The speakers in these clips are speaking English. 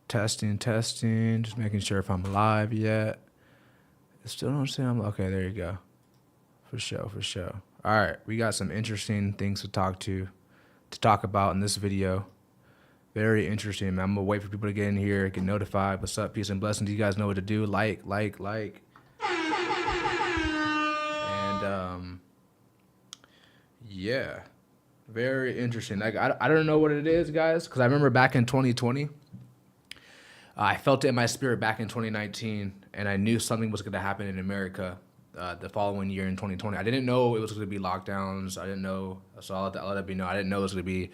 Testing, testing. Just making sure if I'm live yet. It still don't say I'm okay. There you go. For sure, for sure. All right, we got some interesting things to talk about in this video. Very interesting, man. I'm gonna wait for people to get in here, get notified. What's up? Peace and blessings. You guys know what to do. Like. And yeah, very interesting. Like I don't know what it is, guys, because I remember back in 2020. I felt it in my spirit back in 2019, and I knew something was going to happen in America the following year in 2020. I didn't know it was going to be lockdowns. I didn't know, so I'll let that be known. I didn't know it was going to be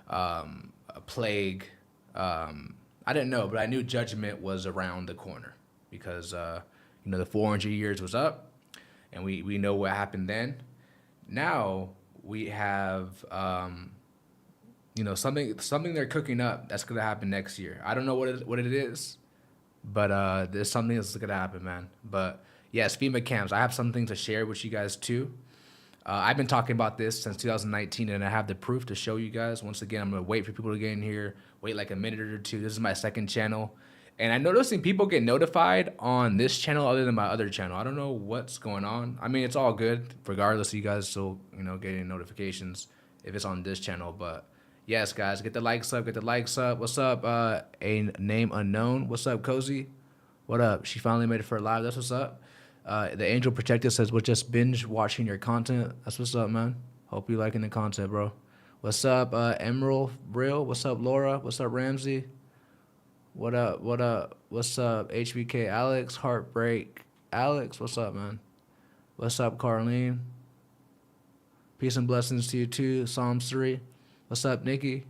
a plague. I didn't know, but I knew judgment was around the corner because the 400 years was up, and we know what happened then. Now we have something they're cooking up that's gonna happen next year. I don't know what it is, but there's something that's gonna happen, man. But yes, FEMA camps. I have something to share with you guys too. I've been talking about this since 2019, and I have the proof to show you guys. Once again, I'm gonna wait for people to get in here. Wait like a minute or two. This is my second channel, and I'm noticing people get notified on this channel other than my other channel. I don't know what's going on. I mean, it's all good regardless. You guys still getting notifications if it's on this channel, but. Yes, guys, get the likes up, What's up, a name unknown? What's up, Cozy? What up? She finally made it for a live. That's what's up. The Angel Protector says, we're just binge watching your content. That's what's up, man. Hope you liking the content, bro. What's up, Emerald Real? What's up, Laura? What's up, Ramsey? What up? What's up, HBK Alex? Heartbreak Alex? What's up, man? What's up, Carlene? Peace and blessings to you, too. Psalms 3. What's up, Nikki?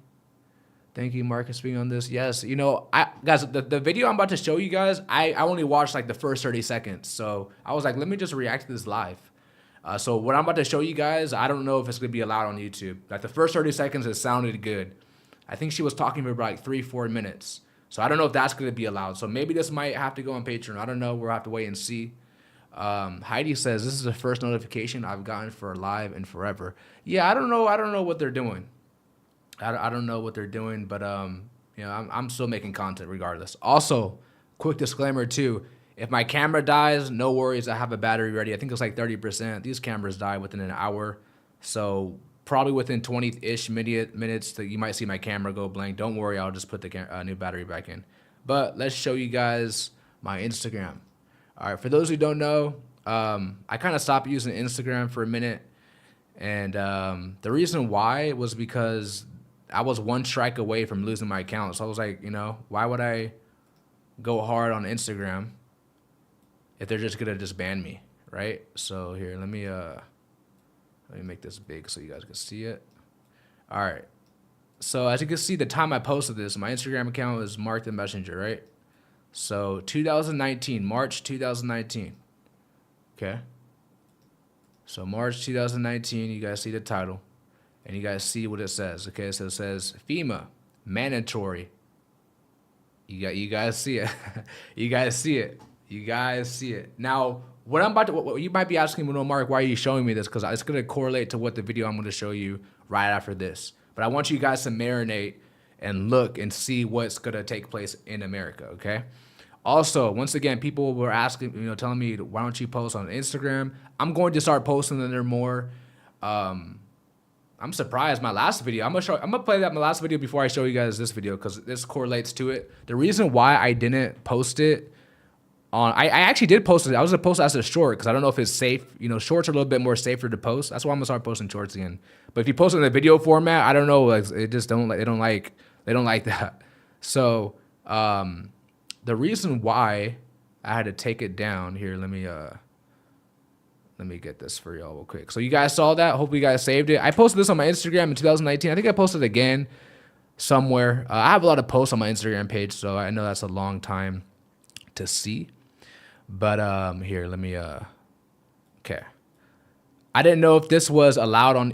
Thank you, Marcus, being on this. Yes, guys, the video I'm about to show you guys, I only watched like the first 30 seconds. So I was like, let me just react to this live. So what I'm about to show you guys, I don't know if it's going to be allowed on YouTube. Like the first 30 seconds, it sounded good. I think she was talking for about like 3-4 minutes. So I don't know if that's going to be allowed. So maybe this might have to go on Patreon. I don't know. We'll have to wait and see. Heidi says, this is the first notification I've gotten for live and forever. Yeah, I don't know what they're doing. I don't know what they're doing, but I'm still making content regardless. Also, quick disclaimer too: if my camera dies, no worries. I have a battery ready. I think it's like 30%. These cameras die within an hour, so probably within 20-ish minutes that you might see my camera go blank. Don't worry, I'll just put the new battery back in. But let's show you guys my Instagram. All right, for those who don't know, I kind of stopped using Instagram for a minute, and the reason why was because I was one strike away from losing my account. So I was like, why would I go hard on Instagram if they're just gonna just ban me, right? So here, let me make this big so you guys can see it. All right. So as you can see, the time I posted this, my Instagram account is Marcthemessenger, right? So 2019, March 2019. Okay. So March 2019, you guys see the title. And you guys see what it says, okay? So it says FEMA mandatory. You guys see it. You guys see it. Now, what you might be asking me, Mark, why are you showing me this? Because it's gonna correlate to what the video I'm gonna show you right after this. But I want you guys to marinate and look and see what's gonna take place in America, okay? Also, once again, people were asking, telling me, why don't you post on Instagram? I'm going to start posting in there more. I'm surprised my last video. I'm gonna play my last video before I show you guys this video because this correlates to it. The reason why I didn't post it I actually did post it. I was gonna post it as a short because I don't know if it's safe. Shorts are a little bit more safer to post. That's why I'm gonna start posting shorts again. But if you post it in the video format, I don't know. Like it just don't like they don't like that. So the reason why I had to take it down here. Let me get this for y'all real quick. So you guys saw that. Hope you guys saved it. I posted this on my Instagram in 2019. I think I posted it again somewhere. I have a lot of posts on my Instagram page, so I know that's a long time to see. But here, let me. Okay. I didn't know if this was allowed on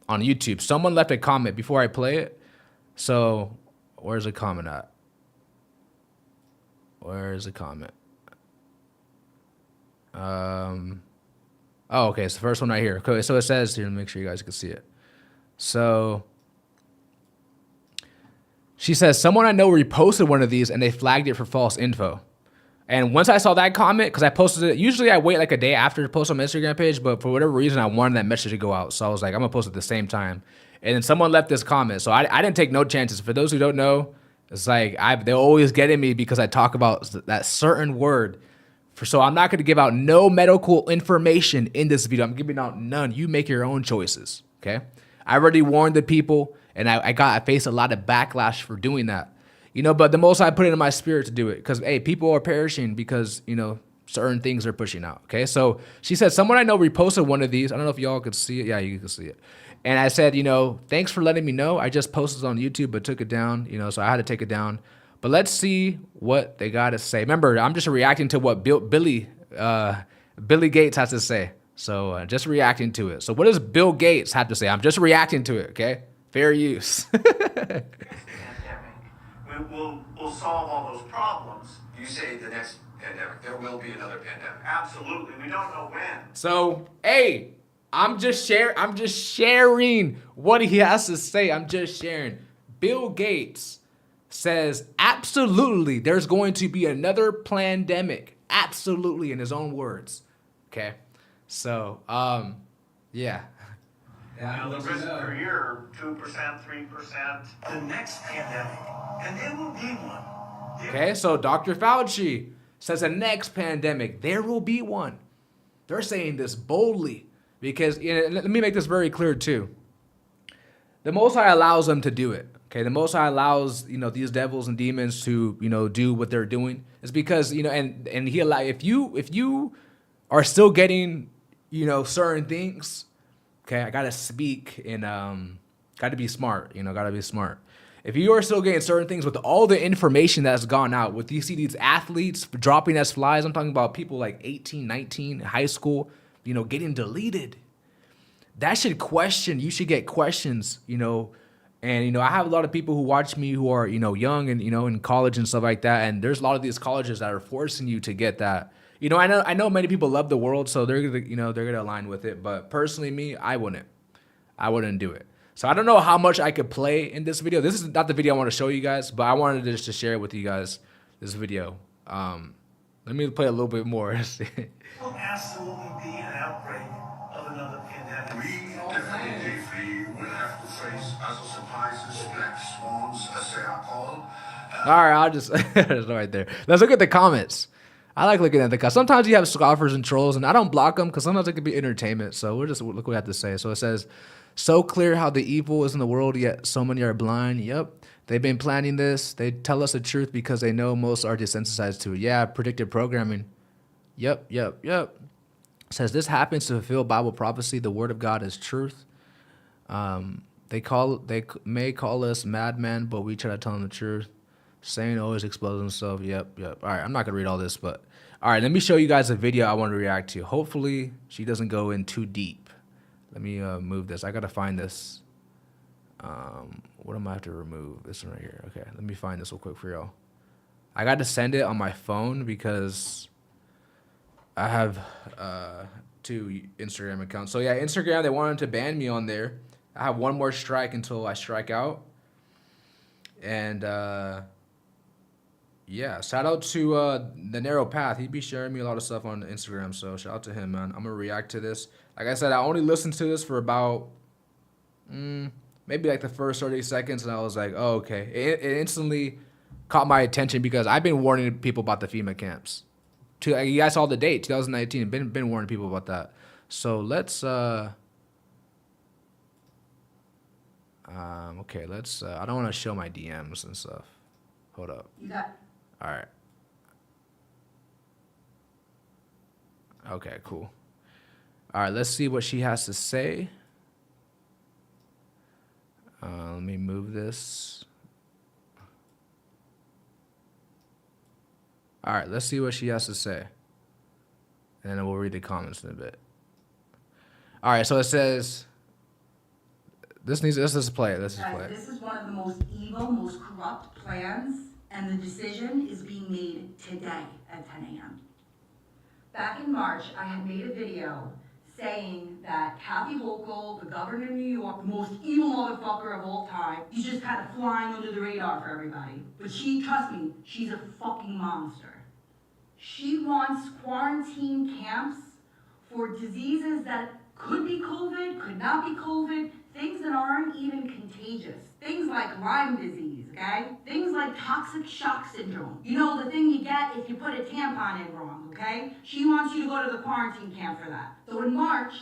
YouTube. Someone left a comment before I play it. So where's the comment at? Where's the comment? Oh, okay, it's the first one right here. Okay, so it says here, make sure you guys can see it. So She says, someone I know reposted one of these and they flagged it for false info. And once I saw that comment, because I posted it, usually I wait like a day after to post on my Instagram page, but for whatever reason, I wanted that message to go out. So I was like, I'm gonna post it at the same time. And then someone left this comment. So I didn't take no chances. For those who don't know, it's like they're always getting me because I talk about that certain word. So I'm not gonna give out no medical information in this video. I'm giving out none. You make your own choices, okay? I already warned the people, and I faced a lot of backlash for doing that. But the most I put it in my spirit to do it because, hey, people are perishing because, certain things are pushing out. Okay. So she said, someone I know reposted one of these. I don't know if y'all could see it. Yeah, you can see it. And I said, thanks for letting me know. I just posted it on YouTube, but took it down, so I had to take it down. But let's see what they got to say. Remember, I'm just reacting to what Billy Gates has to say. So just reacting to it. So what does Bill Gates have to say? I'm just reacting to it. Okay. Fair use. We'll solve all those problems. You say the next pandemic, there will be another pandemic. Absolutely. We don't know when. So, hey, I'm just sharing what he has to say. I'm just sharing. Bill Gates says absolutely there's going to be another pandemic. Absolutely, in his own words. Okay. So, yeah. The risk per year, 2%, 3%. The next pandemic, and there will be one. Okay, so Dr. Fauci says the next pandemic, there will be one. They're saying this boldly because, let me make this very clear too. The Most High allows them to do it. Okay, the Most High allows, these devils and demons to, do what they're doing. It's because, and he allow if you are still getting, certain things. Okay, I gotta speak and gotta be smart. Gotta be smart. If you are still getting certain things with all the information that's gone out, with you see these athletes dropping as flies, I'm talking about people like 18, 19, high school, getting deleted. That should question. You should get questions. And I have a lot of people who watch me who are young and in college and stuff like that. And there's a lot of these colleges that are forcing you to get that. I know many people love the world, so they're gonna align with it. But personally, me, I wouldn't do it. So I don't know how much I could play in this video. This is not the video I want to show you guys, but I wanted just to share with you guys this video. Let me play a little bit more. Will absolutely be an outbreak of another pandemic. We definitely will have to face other surprises, black swans, as they are called. All right, I'll just right there. Let's look at the comments. I like looking at the comments. Sometimes you have scoffers and trolls, and I don't block them because sometimes it can be entertainment. So we'll just look what we have to say. So it says, so clear how the evil is in the world, yet so many are blind. Yep. They've been planning this. They tell us the truth because they know most are desensitized to it. Yeah, predictive programming. Yep. Says this happens to fulfill Bible prophecy. The word of God is truth. They may call us madmen, but we try to tell them the truth. Saying always explodes himself. Yep. All right, I'm not gonna read all this, but all right, let me show you guys a video I want to react to. Hopefully, she doesn't go in too deep. Let me move this. I gotta find this. What am I have to remove? This one right here. Okay, let me find this real quick for y'all. I got to send it on my phone because I have 2 Instagram accounts. So yeah, Instagram, they wanted to ban me on there. I have one more strike until I strike out. And yeah, shout out to the Narrow Path. He be sharing me a lot of stuff on Instagram, so shout out to him, man. I'm gonna react to this. Like I said, I only listened to this for about maybe like the first 30 seconds, and I was like, oh, okay. It instantly caught my attention because I've been warning people about the FEMA camps. You guys saw the date, 2019. Been warning people about that. So let's okay, let's I don't want to show my DMs and stuff. Hold up. You got. All right. Okay, cool. All right, let's see what she has to say. Let me move this. All right, let's see what she has to say. And then we'll read the comments in a bit. All right, so it says, let's just play it. Let's just play it. This is one of the most evil, most corrupt plans, and the decision is being made today at 10 a.m. Back in March, I had made a video saying that Kathy Hochul, the governor of New York, the most evil motherfucker of all time, is just kind of flying under the radar for everybody. But trust me, she's a fucking monster. She wants quarantine camps for diseases that could be COVID, could not be COVID, things that aren't even contagious. Things like Lyme disease, okay? Things like toxic shock syndrome. You know, the thing you get if you put a tampon in wrong, okay? She wants you to go to the quarantine camp for that. So in March,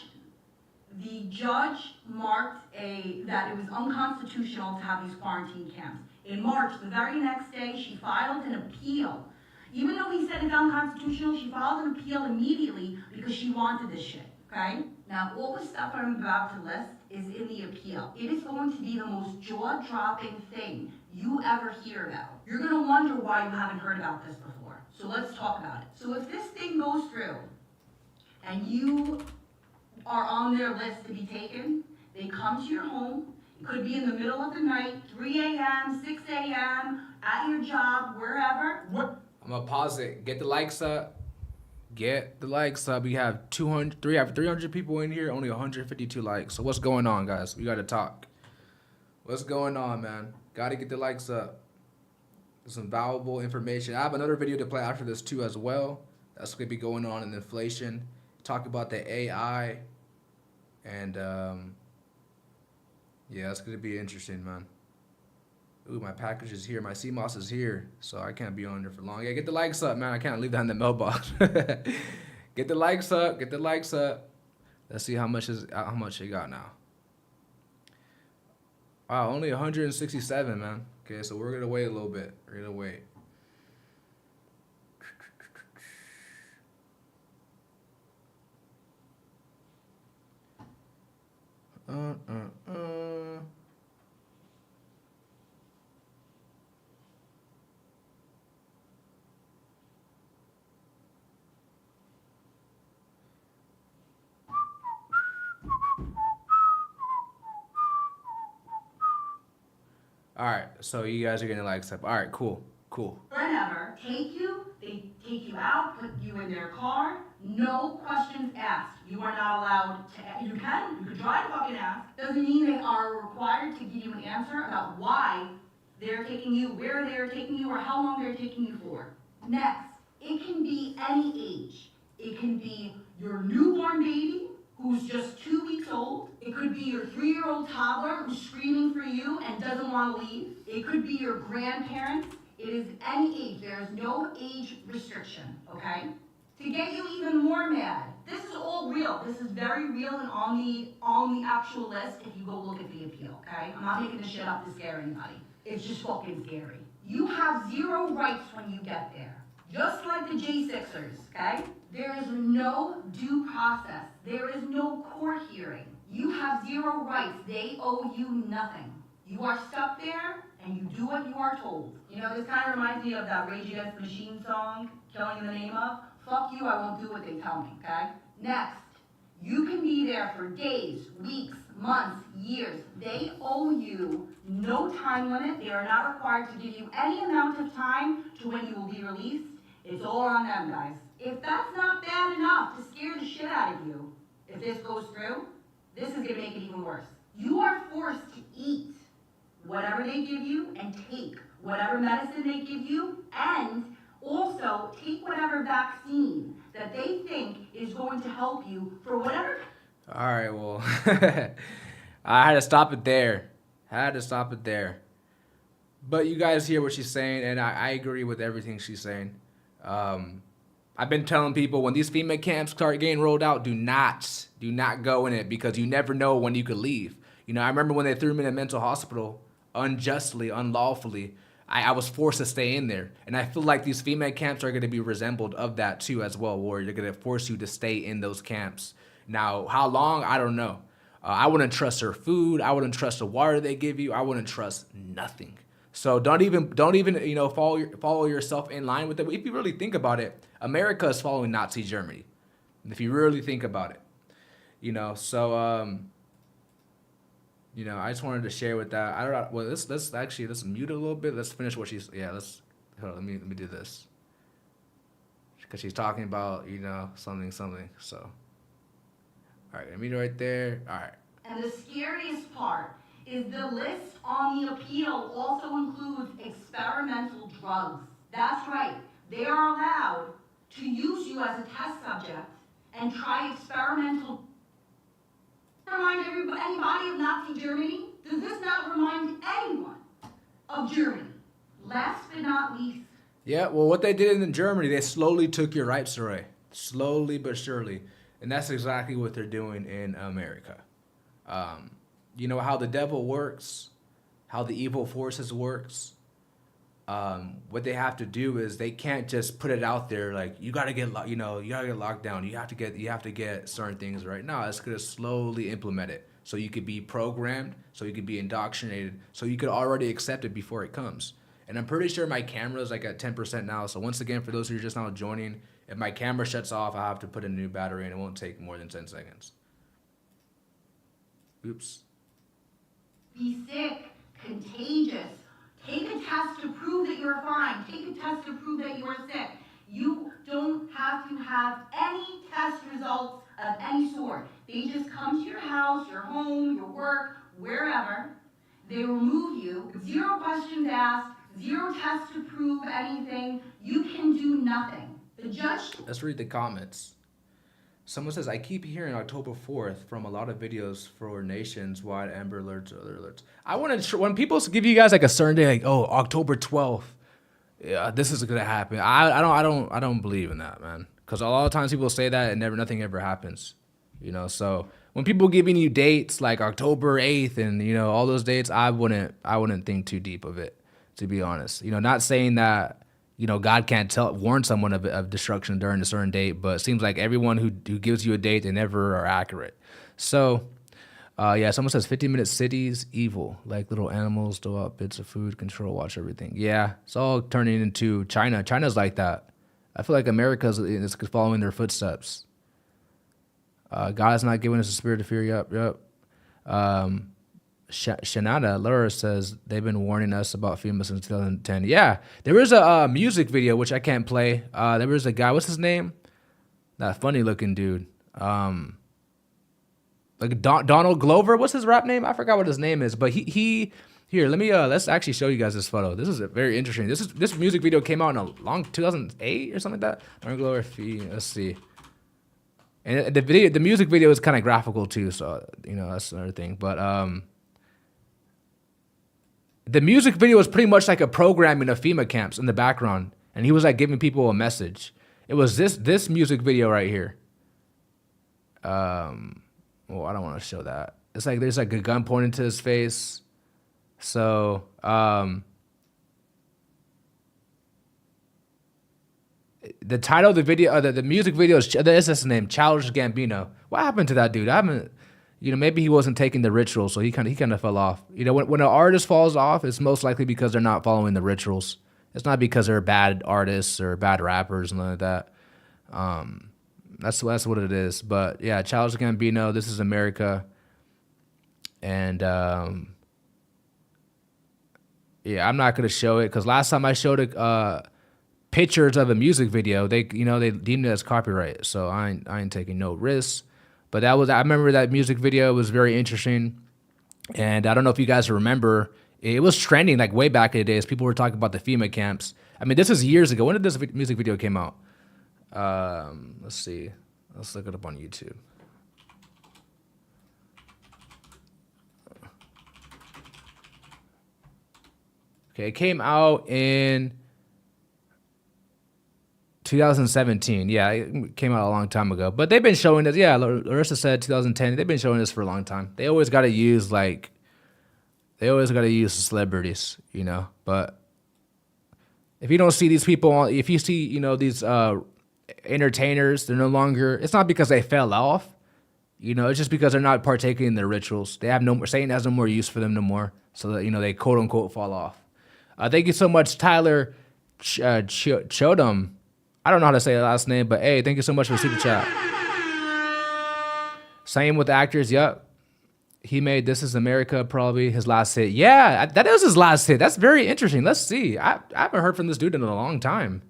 the judge marked that it was unconstitutional to have these quarantine camps. In March, the very next day, she filed an appeal. Even though he said it's unconstitutional, she filed an appeal immediately because she wanted this shit, okay? Now, all the stuff I'm about to list is in the appeal. It is going to be the most jaw-dropping thing you ever hear about. You're gonna wonder why you haven't heard about this before. So let's talk about it. So if this thing goes through, and you are on their list to be taken, they come to your home. It could be in the middle of the night, 3 a.m., 6 a.m., at your job, wherever. I'm gonna pause it. Get the likes up. Get the likes up. We have 300 people in here, only 152 likes. So what's going on, guys? We gotta talk. What's going on, man? Gotta get the likes up. Some valuable information. I have another video to play after this too as well. That's gonna be going on in inflation. Talk about the AI. And yeah, it's gonna be interesting, man. Ooh, my package is here. My CMOS is here, so I can't be on there for long. Yeah, get the likes up, man. I can't leave that in the mailbox. Get the likes up. Get the likes up. Let's see how much it got now. Wow, only 167, man. Okay, so we're gonna wait a little bit. We're gonna wait. All right, so you guys are getting likes up. All right, cool. Whenever, they take you out, put you in their car, no questions asked. You are not allowed to, you could try to fucking ask. Doesn't mean they are required to give you an answer about why they're taking you, where they're taking you, or how long they're taking you for. Next, it can be any age. It can be your newborn baby who's just 2 weeks old. It could be your 3-year-old toddler who's screaming for you and doesn't want to leave. It could be your grandparents. It is any age. There is no age restriction, okay? To get you even more mad, this is all real. This is very real and on the actual list if you go look at the appeal, okay? I'm not making this shit up to scare anybody. It's just fucking scary. You have 0 rights when you get there. Just like the J6ers, okay? There is no due process. There is no court hearing. You have 0 rights. They owe you nothing. You are stuck there, and you do what you are told. You know, this kind of reminds me of that Rage Against the Machine song, Killing in the Name of. Fuck you, I won't do what they tell me, okay? Next, you can be there for days, weeks, months, years. They owe you no time limit. They are not required to give you any amount of time to when you will be released. It's all on them, guys. If that's not bad enough to scare the shit out of you, if this goes through, this is gonna make it even worse. You are forced to eat whatever they give you and take whatever medicine they give you, and also take whatever vaccine that they think is going to help you for whatever. All right, well, I had to stop it there. But you guys hear what she's saying, and I agree with everything she's saying. I've been telling people when these FEMA camps start getting rolled out, do not go in it because you never know when you could leave. You know, I remember when they threw me in a mental hospital unjustly, unlawfully. I was forced to stay in there. And I feel like these FEMA camps are going to be resembled of that too as well, where they're going to force you to stay in those camps. Now, how long? I don't know. I wouldn't trust their food. I wouldn't trust the water they give you. I wouldn't trust nothing. So don't even follow yourself in line with it. If you really think about it, America is following Nazi Germany. If you really think about it, so I just wanted to share with that. I don't know. Well, let's mute it a little bit. Let's finish what she's. Yeah, hold on, let me do this because she's talking about something. So, all All right, let me right there. All right. And the scariest part is the list on the appeal also includes experimental drugs. That's right. They are allowed to use you as a test subject and try experimental. Remind anybody of Nazi Germany? Does this not remind anyone of Germany? Last but not least. Yeah, well, what they did in Germany, they slowly took your rights away. Slowly but surely. And that's exactly what they're doing in America. You know how the devil works, how the evil forces works. What they have to do is they can't just put it out there like you gotta get you gotta get locked down. You have to get certain things right now. It's gonna slowly implement it so you could be programmed, so you could be indoctrinated, so you could already accept it before it comes. And I'm pretty sure my camera is like at 10% now. So once again, for those who are just now joining, if my camera shuts off, I have to put in a new battery, and it won't take more than 10 seconds. Oops. Be sick, contagious. Take a test to prove that you're fine. Take a test to prove that you are sick. You don't have to have any test results of any sort. They just come to your house, your home, your work, wherever. They remove you. 0 questions asked, 0 tests to prove anything. You can do nothing. The judge... Let's read the comments. Someone says, I keep hearing October 4th from a lot of videos for nations-wide Amber Alerts or other alerts. I want to, when people give you guys like a certain day, like, oh, October 12th, yeah, this is going to happen. I don't believe in that, man. Because a lot of times people say that and nothing ever happens. You know, so when people giving you dates like October 8th and, you know, all those dates, I wouldn't think too deep of it, to be honest. You know, not saying that, you know, God can't warn someone of destruction during a certain date, but it seems like everyone who gives you a date, they never are accurate. So, yeah, someone says 15-minute cities, evil, like little animals, throw out bits of food, control, watch everything. Yeah, it's all turning into China. China's like that. I feel like America's is following their footsteps. God has not given us a spirit of fear. Yep. Shanada Laura says they've been warning us about FEMA since 2010. Yeah, there was a music video which I can't play. There was a guy. What's his name? That funny looking dude. Like Donald Glover. What's his rap name? I forgot what his name is. But he here. Let's actually show you guys this photo. This is very interesting. This music video came out in a long 2008 or something like that. Donald Glover. Let's see. And the music video is kind of graphical too. So you know that's another thing. But the music video was pretty much like a programming of FEMA camps in the background, and he was like giving people a message. It was this music video right here. Well, I don't want to show that. It's like there's like a gun pointed to his face. So, the title of the video, the music video is his name, Childish Gambino. What happened to that dude? I haven't. You know, maybe he wasn't taking the ritual, so he kind of fell off. You know, when an artist falls off, it's most likely because they're not following the rituals. It's not because they're bad artists or bad rappers and like that. That's what it is. But yeah, Childish Gambino, This Is America, and yeah, I'm not gonna show it because last time I showed pictures of a music video, they deemed it as copyright, so I ain't taking no risks. But I remember that music video was very interesting. And I don't know if you guys remember, it was trending like way back in the days. People were talking about the FEMA camps. I mean, this is years ago. When did this music video came out? Let's see. Let's look it up on YouTube. Okay, it came out in 2017. Yeah, it came out a long time ago. But they've been showing this. Yeah, Larissa said 2010. They've been showing this for a long time. They always got to use celebrities, you know. But if you don't see these people, if you see, you know, these entertainers, they're no longer. It's not because they fell off, you know. It's just because they're not partaking in their rituals. They have no more. Satan has no more use for them no more. So that, you know, they quote unquote fall off. Thank you so much, Tyler Chodum. I don't know how to say the last name, but hey, thank you so much for the super chat. Same with actors. Yep. He made This Is America probably his last hit. Yeah, that is his last hit. That's very interesting. Let's see. I haven't heard from this dude in a long time.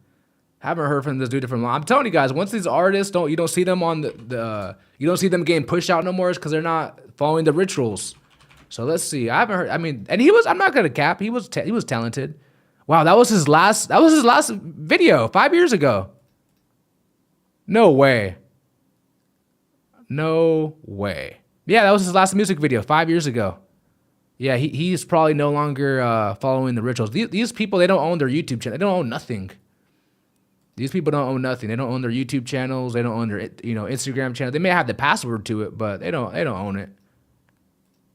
Haven't heard from this dude from long. I'm telling you guys, once these artists you don't see them on you don't see them getting pushed out no more, is because they're not following the rituals. So let's see. I haven't heard. I mean, and I'm not gonna cap. He was talented. Wow, that was his last video 5 years ago. No way. No way. Yeah, that was his last music video 5 years ago. Yeah, he's probably no longer following the rituals. These people, they don't own their YouTube channel. They don't own nothing. These people don't own nothing. They don't own their YouTube channels. They don't own their Instagram channel. They may have the password to it, but they don't own it.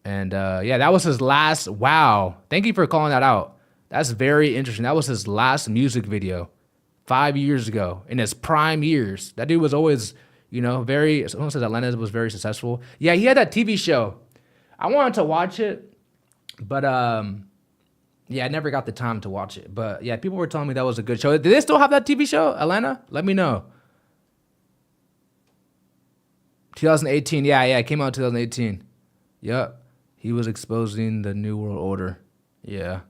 And yeah, that was his last. Wow, thank you for calling that out. That's very interesting. That was his last music video 5 years ago in his prime years. That dude was always, very. Someone says Atlanta was very successful. Yeah, he had that TV show. I wanted to watch it, but yeah, I never got the time to watch it. But yeah, people were telling me that was a good show. Do they still have that TV show, Atlanta? Let me know. 2018. Yeah, it came out in 2018. Yep. He was exposing the New World Order. Yeah.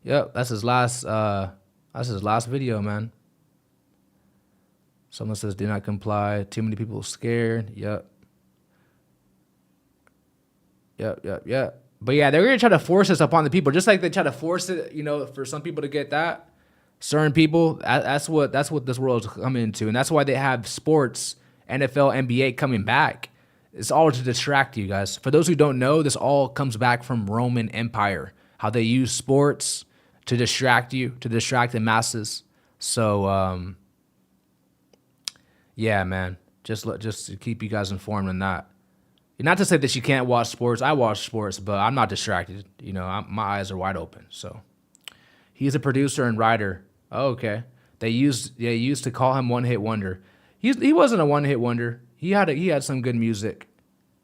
Yep, that's his last video, man. Someone says do not comply. Too many people scared. Yep. But yeah, they're gonna try to force this upon the people, just like they try to force it, for some people to get that. Certain people, that's what this world's coming into, and that's why they have sports, NFL, NBA coming back. It's all to distract you guys. For those who don't know, this all comes back from Roman Empire. How they use sports to distract you, to distract the masses. So, yeah, man, just to keep you guys informed on that. Not to say that you can't watch sports. I watch sports, but I'm not distracted. My eyes are wide open. So, he's a producer and writer. Oh, okay. They used to call him one hit wonder. He wasn't a one hit wonder. He had some good music.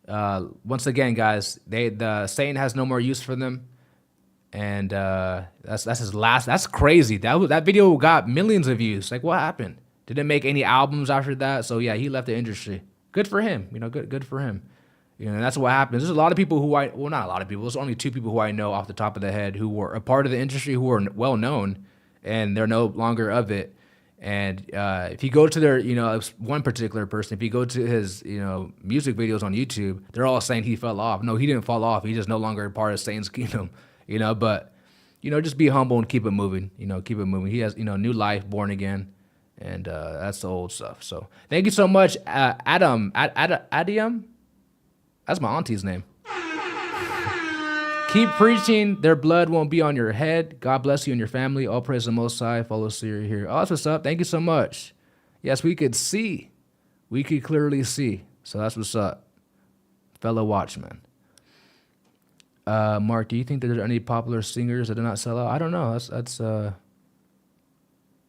Once again, guys, the Satan has no more use for them, and that's his last. That's crazy. That video got millions of views. Like, what happened? Didn't make any albums after that. So yeah, he left the industry. Good for him. Good for him. And that's what happens. There's a lot of people not a lot of people. There's only 2 people who I know off the top of the head who were a part of the industry, who were well known, and they're no longer of it. And if you go to their, one particular person, if you go to his, music videos on YouTube, they're all saying he fell off. No, he didn't fall off. He's just no longer a part of Satan's kingdom, But, just be humble and keep it moving. Keep it moving. He has, new life, born again, and that's the old stuff. So thank you so much, Adam. That's my auntie's name. Keep preaching. Their blood won't be on your head. God bless you and your family. All praise the Most High. Follow Siri here. Oh, that's what's up. Thank you so much. Yes, we could see. We could clearly see. So that's what's up. Fellow watchman. Mark, do you think that there's any popular singers that do not sell out? I don't know. That's I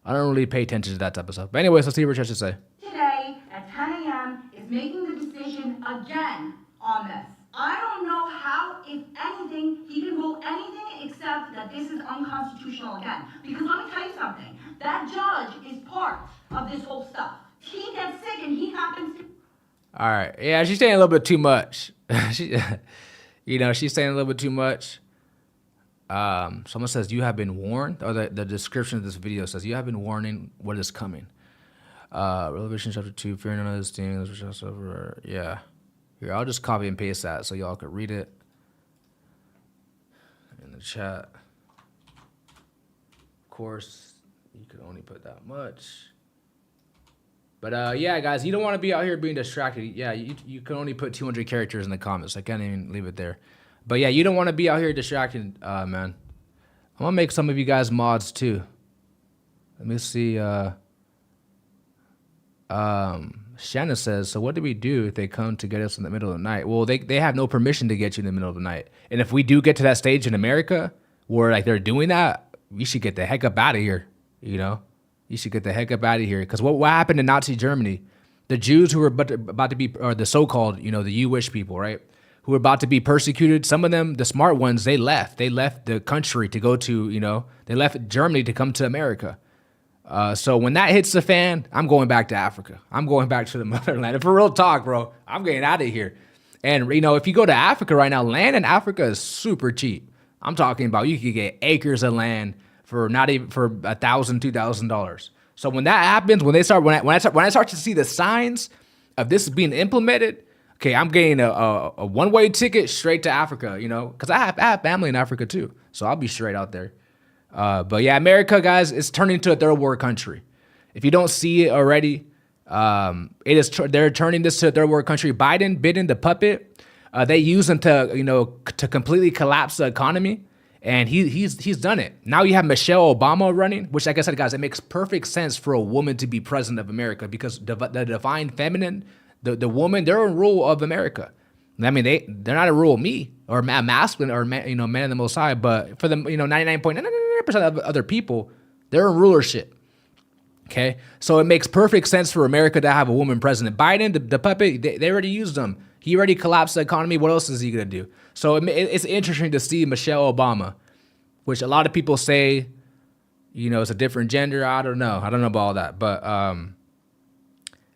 don't really pay attention to that type of stuff. But anyways, let's see what Rich has to say. Today at 10 a.m. is making the decision again on this. I don't know how, if anything, he can vote anything except that this is unconstitutional again. Because let me tell you something. That judge is part of this whole stuff. He gets sick and he happens to... All right. Yeah, she's saying a little bit too much. She's saying a little bit too much. Someone says, you have been warned, or the description of this video says, you have been warning what is coming. Revelation chapter 2, fear none of those things, which is over. Yeah. Here, I'll just copy and paste that so y'all could read it in the chat. Of course, you could only put that much. But yeah, guys, you don't want to be out here being distracted. Yeah, you can only put 200 characters in the comments. I can't even leave it there. But yeah, you don't want to be out here distracted, man. I'm gonna make some of you guys mods too. Let me see. Shanna says, so what do we do if they come to get us in the middle of the night? Well, they have no permission to get you in the middle of the night. And if we do get to that stage in America where like they're doing that, we should get the heck up out of here. You should get the heck up out of here. Because what happened in Nazi Germany? The Jews who were about to be, or the so-called, the Jewish people, right? Who were about to be persecuted. Some of them, the smart ones, they left. They left the country to go to, they left Germany to come to America. So when that hits the fan, I'm going back to Africa. I'm going back to the motherland. And for real talk, bro, I'm getting out of here. And, if you go to Africa right now, land in Africa is super cheap. I'm talking about you could get acres of land for not even for $1,000, $2,000. So when that happens, when I start to see the signs of this being implemented, okay, I'm getting a one-way ticket straight to Africa, because I have family in Africa too. So I'll be straight out there. But yeah, America, guys, is turning into a third world country. If you don't see it already, they're turning this to a third world country. Biden, the puppet, they use him to completely collapse the economy. And he's done it. Now you have Michelle Obama running, which, like I said, guys, it makes perfect sense for a woman to be president of America because the divine feminine, the woman, they're in rule of America. I mean, they're not in rule of me or masculine or man of the Most High, but for the 99.99% of other people, they're in rulership. Okay, so it makes perfect sense for America to have a woman president. Biden, the puppet, they already used him. He already collapsed the economy. What else is he gonna do? So it's interesting to see Michelle Obama, which a lot of people say, it's a different gender. I don't know about all that, but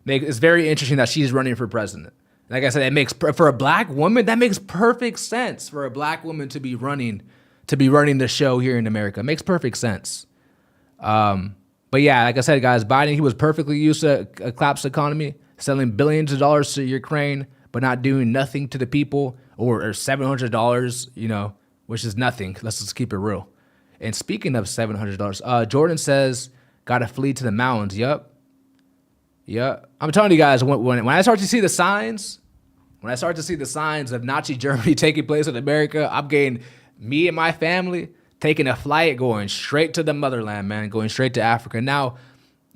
it's very interesting that she's running for president. Like I said, it makes for a black woman that makes perfect sense for a black woman to be running the show here in America. It makes perfect sense. But yeah, like I said, guys, Biden, he was perfectly used to a collapsed economy, selling billions of dollars to Ukraine, but not doing nothing to the people, or $700, which is nothing. Let's just keep it real. And speaking of $700, Jordan says, gotta flee to the mountains. Yup. I'm telling you guys, when I start to see the signs, of Nazi Germany taking place in America, I'm getting me and my family taking a flight, going straight to the motherland, man, going straight to Africa. Now,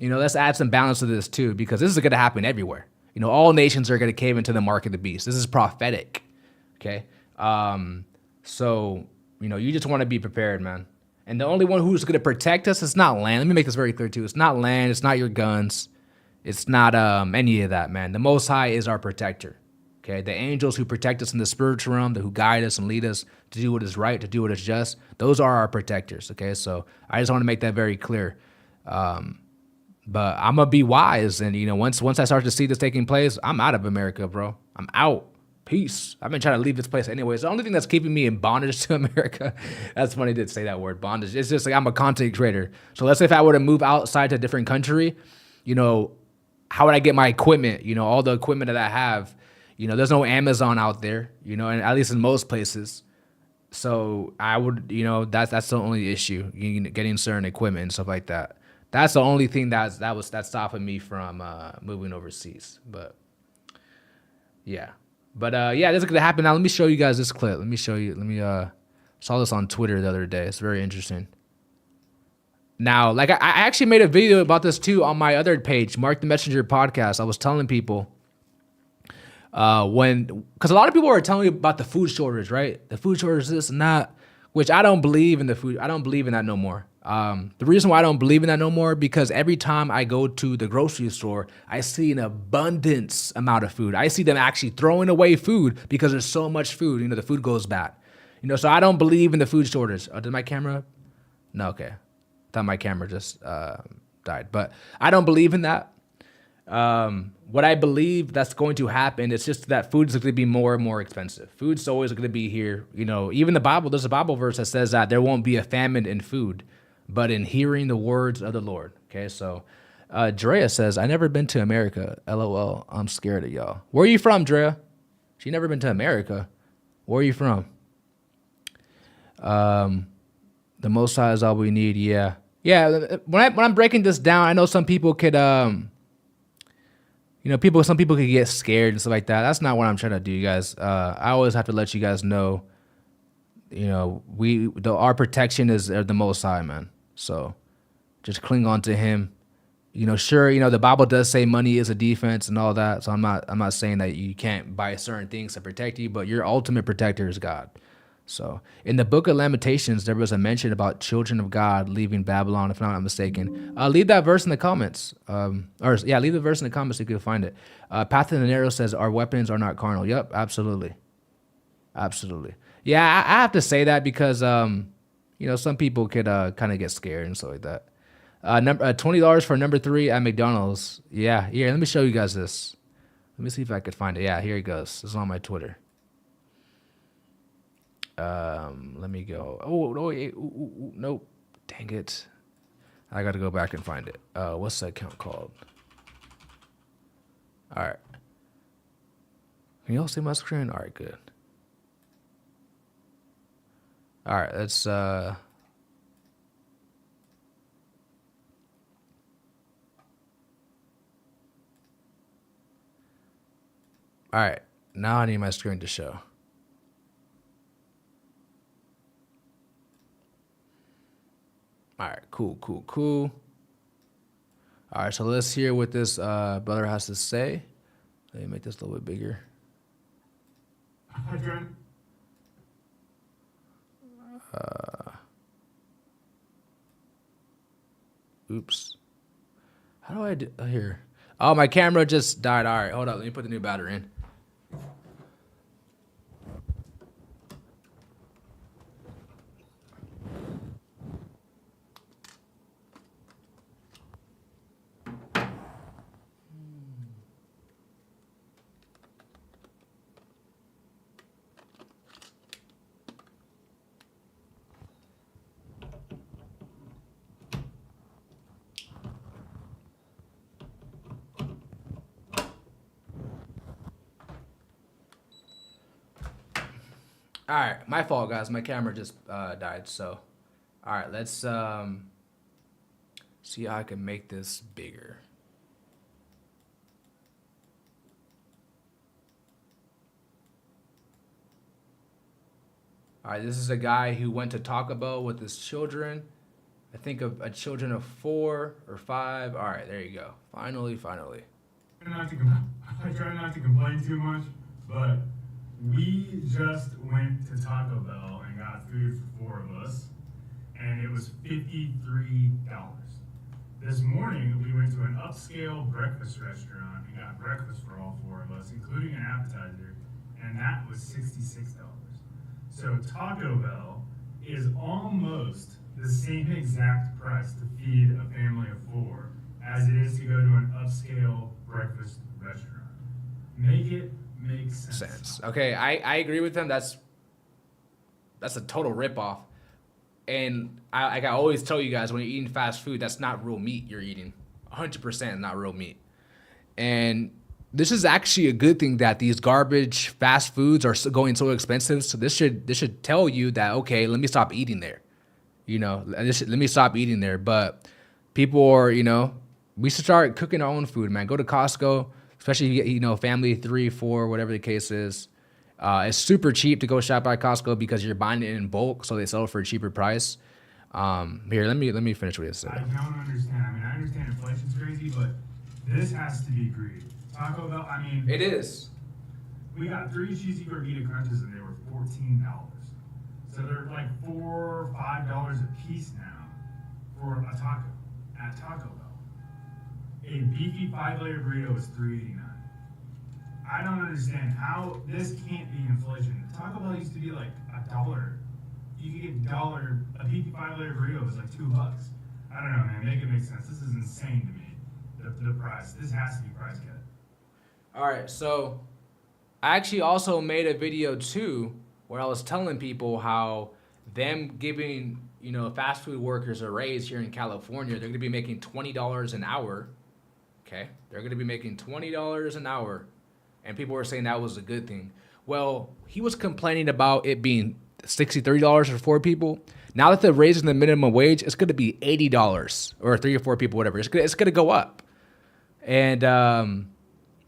let's add some balance to this too, because this is going to happen everywhere. All nations are going to cave into the mark of the beast. This is prophetic. Okay. So, you just want to be prepared, man. And the only one who's going to protect us is not land. Let me make this very clear too. It's not land. It's not your guns. It's not any of that, man. The Most High is our protector. Okay. The angels who protect us in the spiritual realm, who guide us and lead us to do what is right, to do what is just, those are our protectors. Okay. So I just want to make that very clear. But I'm gonna be wise, and once I start to see this taking place, I'm out of America, bro. I'm out. Peace. I've been trying to leave this place anyways. The only thing that's keeping me in bondage to America, that's funny to say that word, bondage. It's just like I'm a content creator. So let's say if I were to move outside to a different country, how would I get my equipment? All the equipment that I have, there's no Amazon out there, and at least in most places. So I would, that's the only issue, getting certain equipment and stuff like that. That's the only thing that's stopping me from moving overseas. But yeah, this is gonna happen now. Let me show you guys this clip. Saw this on Twitter the other day. It's very interesting. Now, like I actually made a video about this too on my other page, Marcthemessenger podcast. I was telling people because a lot of people were telling me about the food shortage, right? The food shortage, this and that, which I don't believe in the food. I don't believe in that no more. The reason why I don't believe in that no more, because every time I go to the grocery store, I see an abundance amount of food. I see them actually throwing away food because there's so much food. The food goes bad. So I don't believe in the food shortage. Did my camera? No, okay. I thought my camera just died. But I don't believe in that. What I believe that's going to happen, it's just that food is going to be more and more expensive. Food's always going to be here. Even the Bible, there's a Bible verse that says that there won't be a famine in food, but in hearing the words of the Lord. Okay, so Drea says, I never been to America. LOL, I'm scared of y'all. Where are you from, Drea? She never been to America. Where are you from? The Most High is all we need. Yeah. When I'm breaking this down, I know some people could, some people could get scared and stuff like that. That's not what I'm trying to do, you guys. I always have to let you guys know, our protection is the Most High, man. So just cling on to him. Sure, the Bible does say money is a defense and all that. So I'm not saying that you can't buy certain things to protect you, but your ultimate protector is God. So in the book of Lamentations, there was a mention about children of God leaving Babylon, if I'm not mistaken. Leave that verse in the comments. Leave the verse in the comments so you can find it. Path in the Narrow says, our weapons are not carnal. Yep, absolutely. Yeah, I have to say that because, some people could kind of get scared and stuff like that. $20 for number 3 at McDonald's. Yeah, here, let me show you guys this. Let me see if I could find it. Yeah, here it goes. This is on my Twitter. Let me go. Oh, no, nope. Dang it. I got to go back and find it. What's that account called? All right. Can you all see my screen? All right, good. All right, let's all right, now I need my screen to show. All right, cool. All right, so let's hear what this brother has to say. Let me make this a little bit bigger. Hi, Jen. Oops. How do I do here? Oh, my camera just died. All right, hold up. Let me put the new battery in. All right, my fault, guys. My camera just died. So, all right, let's see how I can make this bigger. All right, this is a guy who went to Taco Bell with his children. I think of a children of 4 or 5. All right, there you go. Finally. I try not to complain too much, but we just went to Taco Bell and got food for 4 of us, and it was $53. This morning, we went to an upscale breakfast restaurant and got breakfast for all 4 of us, including an appetizer, and that was $66. So Taco Bell is almost the same exact price to feed a family of 4 as it is to go to an upscale breakfast restaurant. Make it make sense. Okay, I agree with him. That's a total ripoff. And I always tell you guys, when you're eating fast food, that's not real meat you're eating. 100% not real meat. And this is actually a good thing that these garbage fast foods are going so expensive. So this should tell you that, okay, let me stop eating there. You know, let me stop eating there. But people are, you know, we should start cooking our own food, man. Go to Costco, especially if you get, you know, family 3, 4, whatever the case is. It's super cheap to go shop at Costco because you're buying it in bulk, so they sell it for a cheaper price. Here, let me finish what he said. I don't understand. I mean, I understand inflation's crazy, but this has to be greed. Taco Bell, I mean, It is. we got 3 cheesy gordita crunches and they were $14. So they're like $4 or $5 a piece now for a taco at Taco Bell. A beefy 5-layer burrito is $3.89. I don't understand how this can't be inflation. Taco Bell used to be like $1. You could get $1. A beefy 5-layer burrito was like $2. I don't know, man. Make it make sense. This is insane to me. The price. This has to be price cut. All right, so I actually also made a video too where I was telling people how them giving, you know, fast food workers a raise here in California, they're going to be making $20 an hour. Okay, they're going to be making $20 an hour, and people were saying that was a good thing. Well, he was complaining about it being $63 for 4 people. Now that they're raising the minimum wage, it's going to be $80 or 3 or 4 people, whatever. It's going to go up, and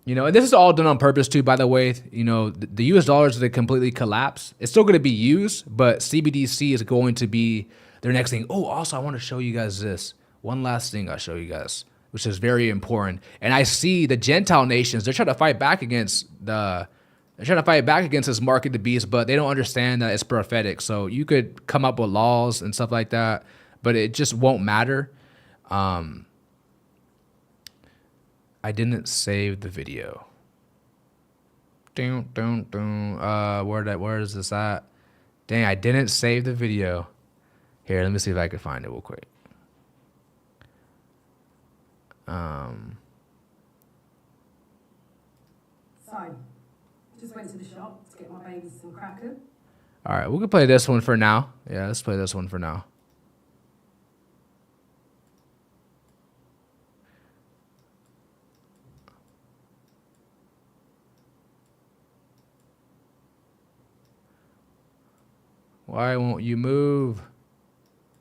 you know, and this is all done on purpose too, by the way. You know, the US dollar is going to completely collapse. It's still going to be used, but CBDC is going to be their next thing. Oh, also, I want to show you guys this. One last thing I'll show you guys, which is very important. And I see the Gentile nations, they're trying to fight back against this mark of the beast, but they don't understand that it's prophetic. So you could come up with laws and stuff like that, but it just won't matter. I didn't save the video. Where is this at? Dang, I didn't save the video. Here, let me see if I can find it real quick. So, just went to the shop to get my babies some crackers. All right, we can play this one for now. Yeah, let's play this one for now. Why won't you move?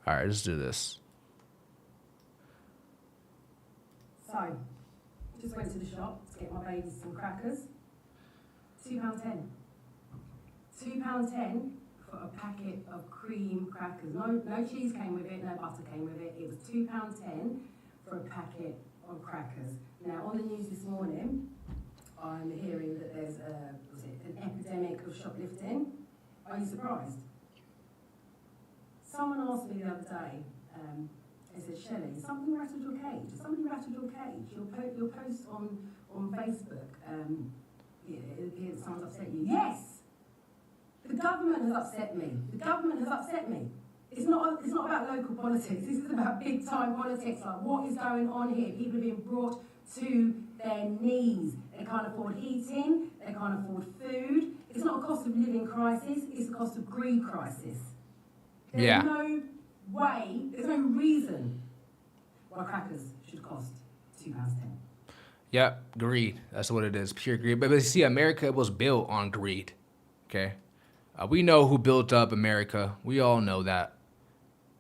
All right, let's do this. So, just went to the shop to get my babies some crackers. £2.10. £2.10 for a packet of cream crackers. No cheese came with it, no butter came with it. It was £2.10 for a packet of crackers. Now, on the news this morning, I'm hearing that there's an epidemic of shoplifting. Are you surprised? Someone asked me the other day, they said, Shelley, something rattled your cage. Somebody rattled your cage. Your post on Facebook, someone's upset you. Yes! The government has upset me. The government has upset me. It's not about local politics. This is about big time politics. Like, what is going on here? People are being brought to their knees. They can't afford heating. They can't afford food. It's not a cost of living crisis. It's a cost of greed crisis. There's no way, there's no reason why crackers should cost £2.10. Yep, greed. That's what it is, pure greed. But you see, America was built on greed. Okay, we know who built up America. We all know that,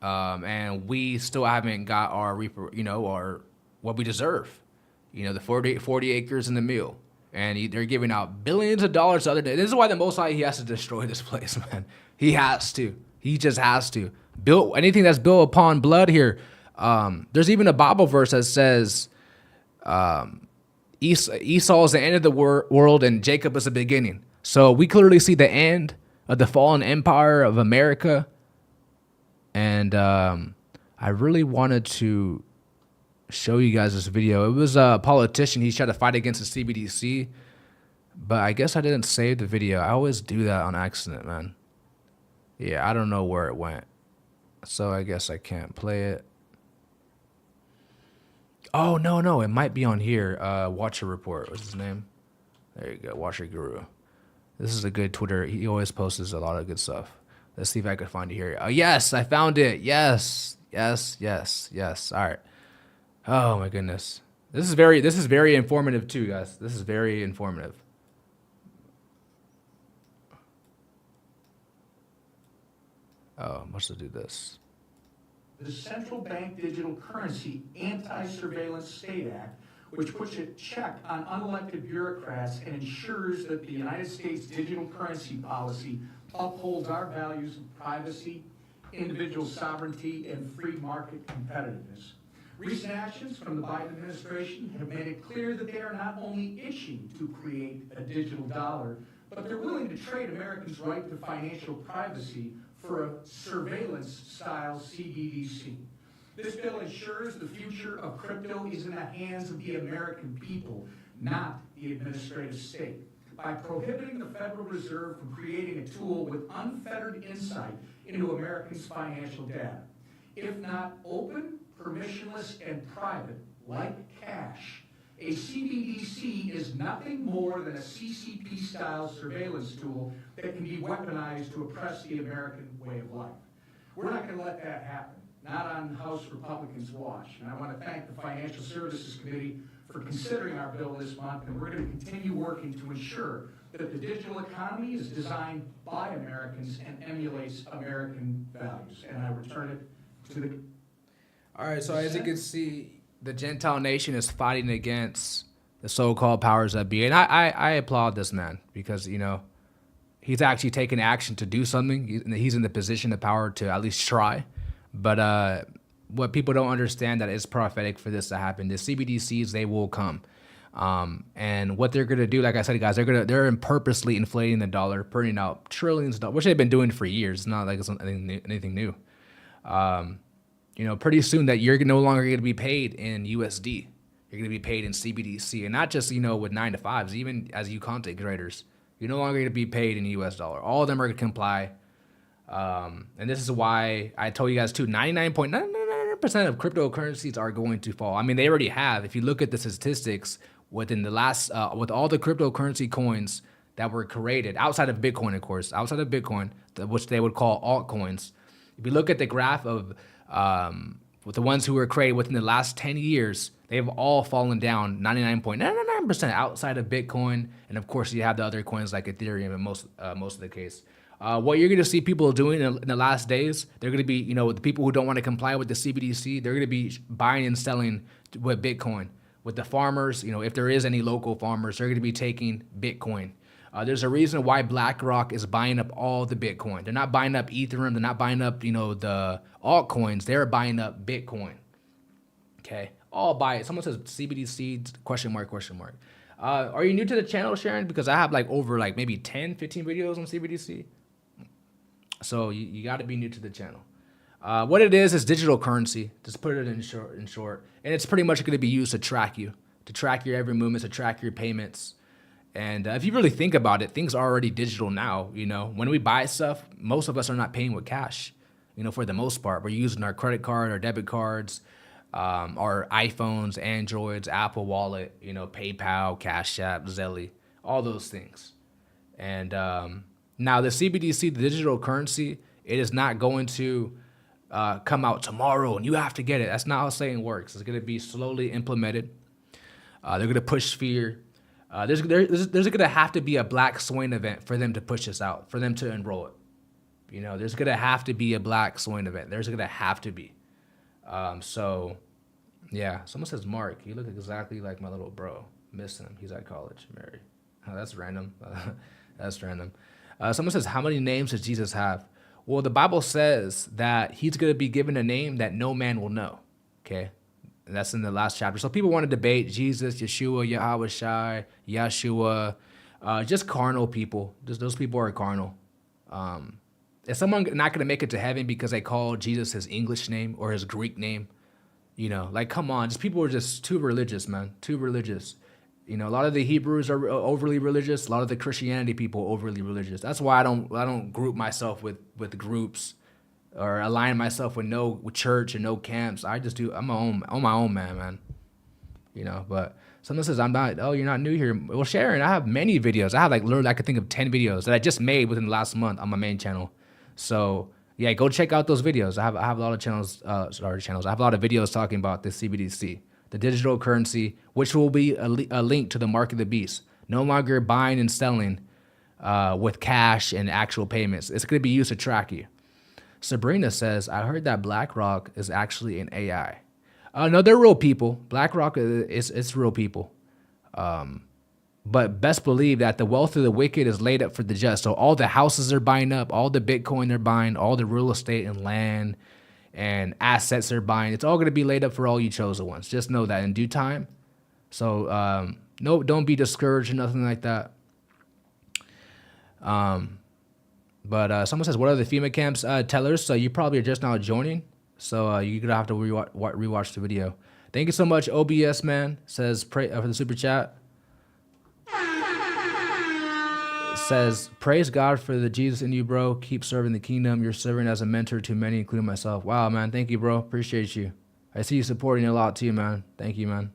and we still haven't got our what we deserve. The 40 acres in the mill, and they're giving out billions of dollars the other day. This is why the Most High, he has to destroy this place, man. He has to. He just has to. Build anything that's built upon blood here. There's even a Bible verse that says Esau is the end of the world and Jacob is the beginning. So we clearly see the end of the fallen empire of America. And I really wanted to show you guys this video. It was a politician. He tried to fight against the CBDC. But I guess I didn't save the video. I always do that on accident, man. Yeah, I don't know where it went. So I guess I can't play it. Oh, no. It might be on here. Watcher Report. What's his name? There you go. Watcher Guru. This is a good Twitter. He always posts a lot of good stuff. Let's see if I can find it here. Oh, yes, I found it. Yes. All right. Oh, my goodness. This is very informative, too, guys. This is very informative. Oh, must have do this. The Central Bank Digital Currency Anti-Surveillance State Act, which puts a check on unelected bureaucrats and ensures that the United States digital currency policy upholds our values of privacy, individual sovereignty, and free market competitiveness. Recent actions from the Biden administration have made it clear that they are not only itching to create a digital dollar, but they're willing to trade Americans' right to financial privacy for a surveillance-style CBDC. This bill ensures the future of crypto is in the hands of the American people, not the administrative state. By prohibiting the Federal Reserve from creating a tool with unfettered insight into Americans' financial data. If not open, permissionless, and private, like cash, a CBDC is nothing more than a CCP-style surveillance tool that can be weaponized to oppress the American way of life. We're not going to let that happen, not on House Republicans' watch. And I want to thank the Financial Services Committee for considering our bill this month, and we're going to continue working to ensure that the digital economy is designed by Americans and emulates American values. And I return it to the... All right, so as you can see, the Gentile nation is fighting against the so-called powers that be. And I applaud this man because, he's actually taken action to do something. He's in the position of power to at least try. But what people don't understand that it's prophetic for this to happen. The CBDCs, they will come. And what they're going to do, like I said, guys, they're purposely inflating the dollar, printing out trillions of dollars, which they've been doing for years. It's not like it's anything new. Pretty soon that you're no longer going to be paid in USD. You're going to be paid in CBDC. And not just, with 9 to 5s, even as you content creators, you're no longer going to be paid in US dollar. All of them are going to comply. And this is why I told you guys too, 99.99% of cryptocurrencies are going to fall. I mean, they already have. If you look at the statistics within the last, with all the cryptocurrency coins that were created, outside of Bitcoin, of course, which they would call altcoins. If you look at the graph of, with the ones who were created within the last 10 years, they've all fallen down 99.99% outside of Bitcoin. And of course, you have the other coins like Ethereum in most of the case. What you're going to see people doing in the last days, they're going to be, the people who don't want to comply with the CBDC, they're going to be buying and selling with Bitcoin. With the farmers, if there is any local farmers, they're going to be taking Bitcoin. There's a reason why BlackRock is buying up all the Bitcoin. They're not buying up Ethereum. They're not buying up, the altcoins. They're buying up Bitcoin. Okay. All buy it. Someone says CBDC, question mark, question mark. Are you new to the channel, Sharon? Because I have over maybe 10, 15 videos on CBDC. So you got to be new to the channel. What it is digital currency. Just put it in short. And it's pretty much going to be used to track you, to track your every movement, to track your payments. And if you really think about it, things are already digital now. When we buy stuff, most of us are not paying with cash. For the most part, we're using our credit card, our debit cards, our iPhones, Androids, Apple Wallet, PayPal, Cash App, Zelle, all those things. And now the CBDC, the digital currency, it is not going to come out tomorrow and you have to get it. That's not how saying works. It's going to be slowly implemented. They're going to push fear. There's going to have to be a black swain event for them to push this out, for them to enroll it. There's going to have to be a black swain event. There's going to have to be. So, yeah. Someone says, Mark, you look exactly like my little bro. Miss him. He's at college. Mary. Oh, that's random. That's random. Someone says, how many names does Jesus have? Well, the Bible says that he's going to be given a name that no man will know. Okay. And that's in the last chapter. So people want to debate Jesus, Yeshua, Yahweh Shai, Yeshua, just carnal people. Those people are carnal. Is someone not going to make it to heaven because they call Jesus his English name or his Greek name? Come on. Just people are just too religious, man. Too religious. A lot of the Hebrews are overly religious. A lot of the Christianity people are overly religious. That's why I don't group myself with groups or align myself with no church and no camps. I just do. I'm on my own, man. But someone says I'm not. Oh, you're not new here. Well, Sharon, I have many videos. I have literally I could think of 10 videos that I just made within the last month on my main channel. So yeah, go check out those videos. I have a lot of channels. I have a lot of videos talking about the CBDC. The digital currency, which will be a link to the mark of the beast. No longer buying and selling with cash and actual payments. It's going to be used to track you. Sabrina says, I heard that BlackRock is actually an AI. No, they're real people. BlackRock it's real people. But best believe that the wealth of the wicked is laid up for the just. So all the houses they're buying up, all the Bitcoin they're buying, all the real estate and land and assets they're buying, it's all going to be laid up for all you chosen ones. Just know that in due time. So no, don't be discouraged or nothing like that. But someone says, what are the FEMA camps tellers? So you probably are just now joining. So you're going to have to rewatch the video. Thank you so much, OBS man. Says, pray for the super chat. Says, praise God for the Jesus in you, bro. Keep serving the kingdom. You're serving as a mentor to many, including myself. Wow, man. Thank you, bro. Appreciate you. I see you supporting a lot too, man. Thank you, man.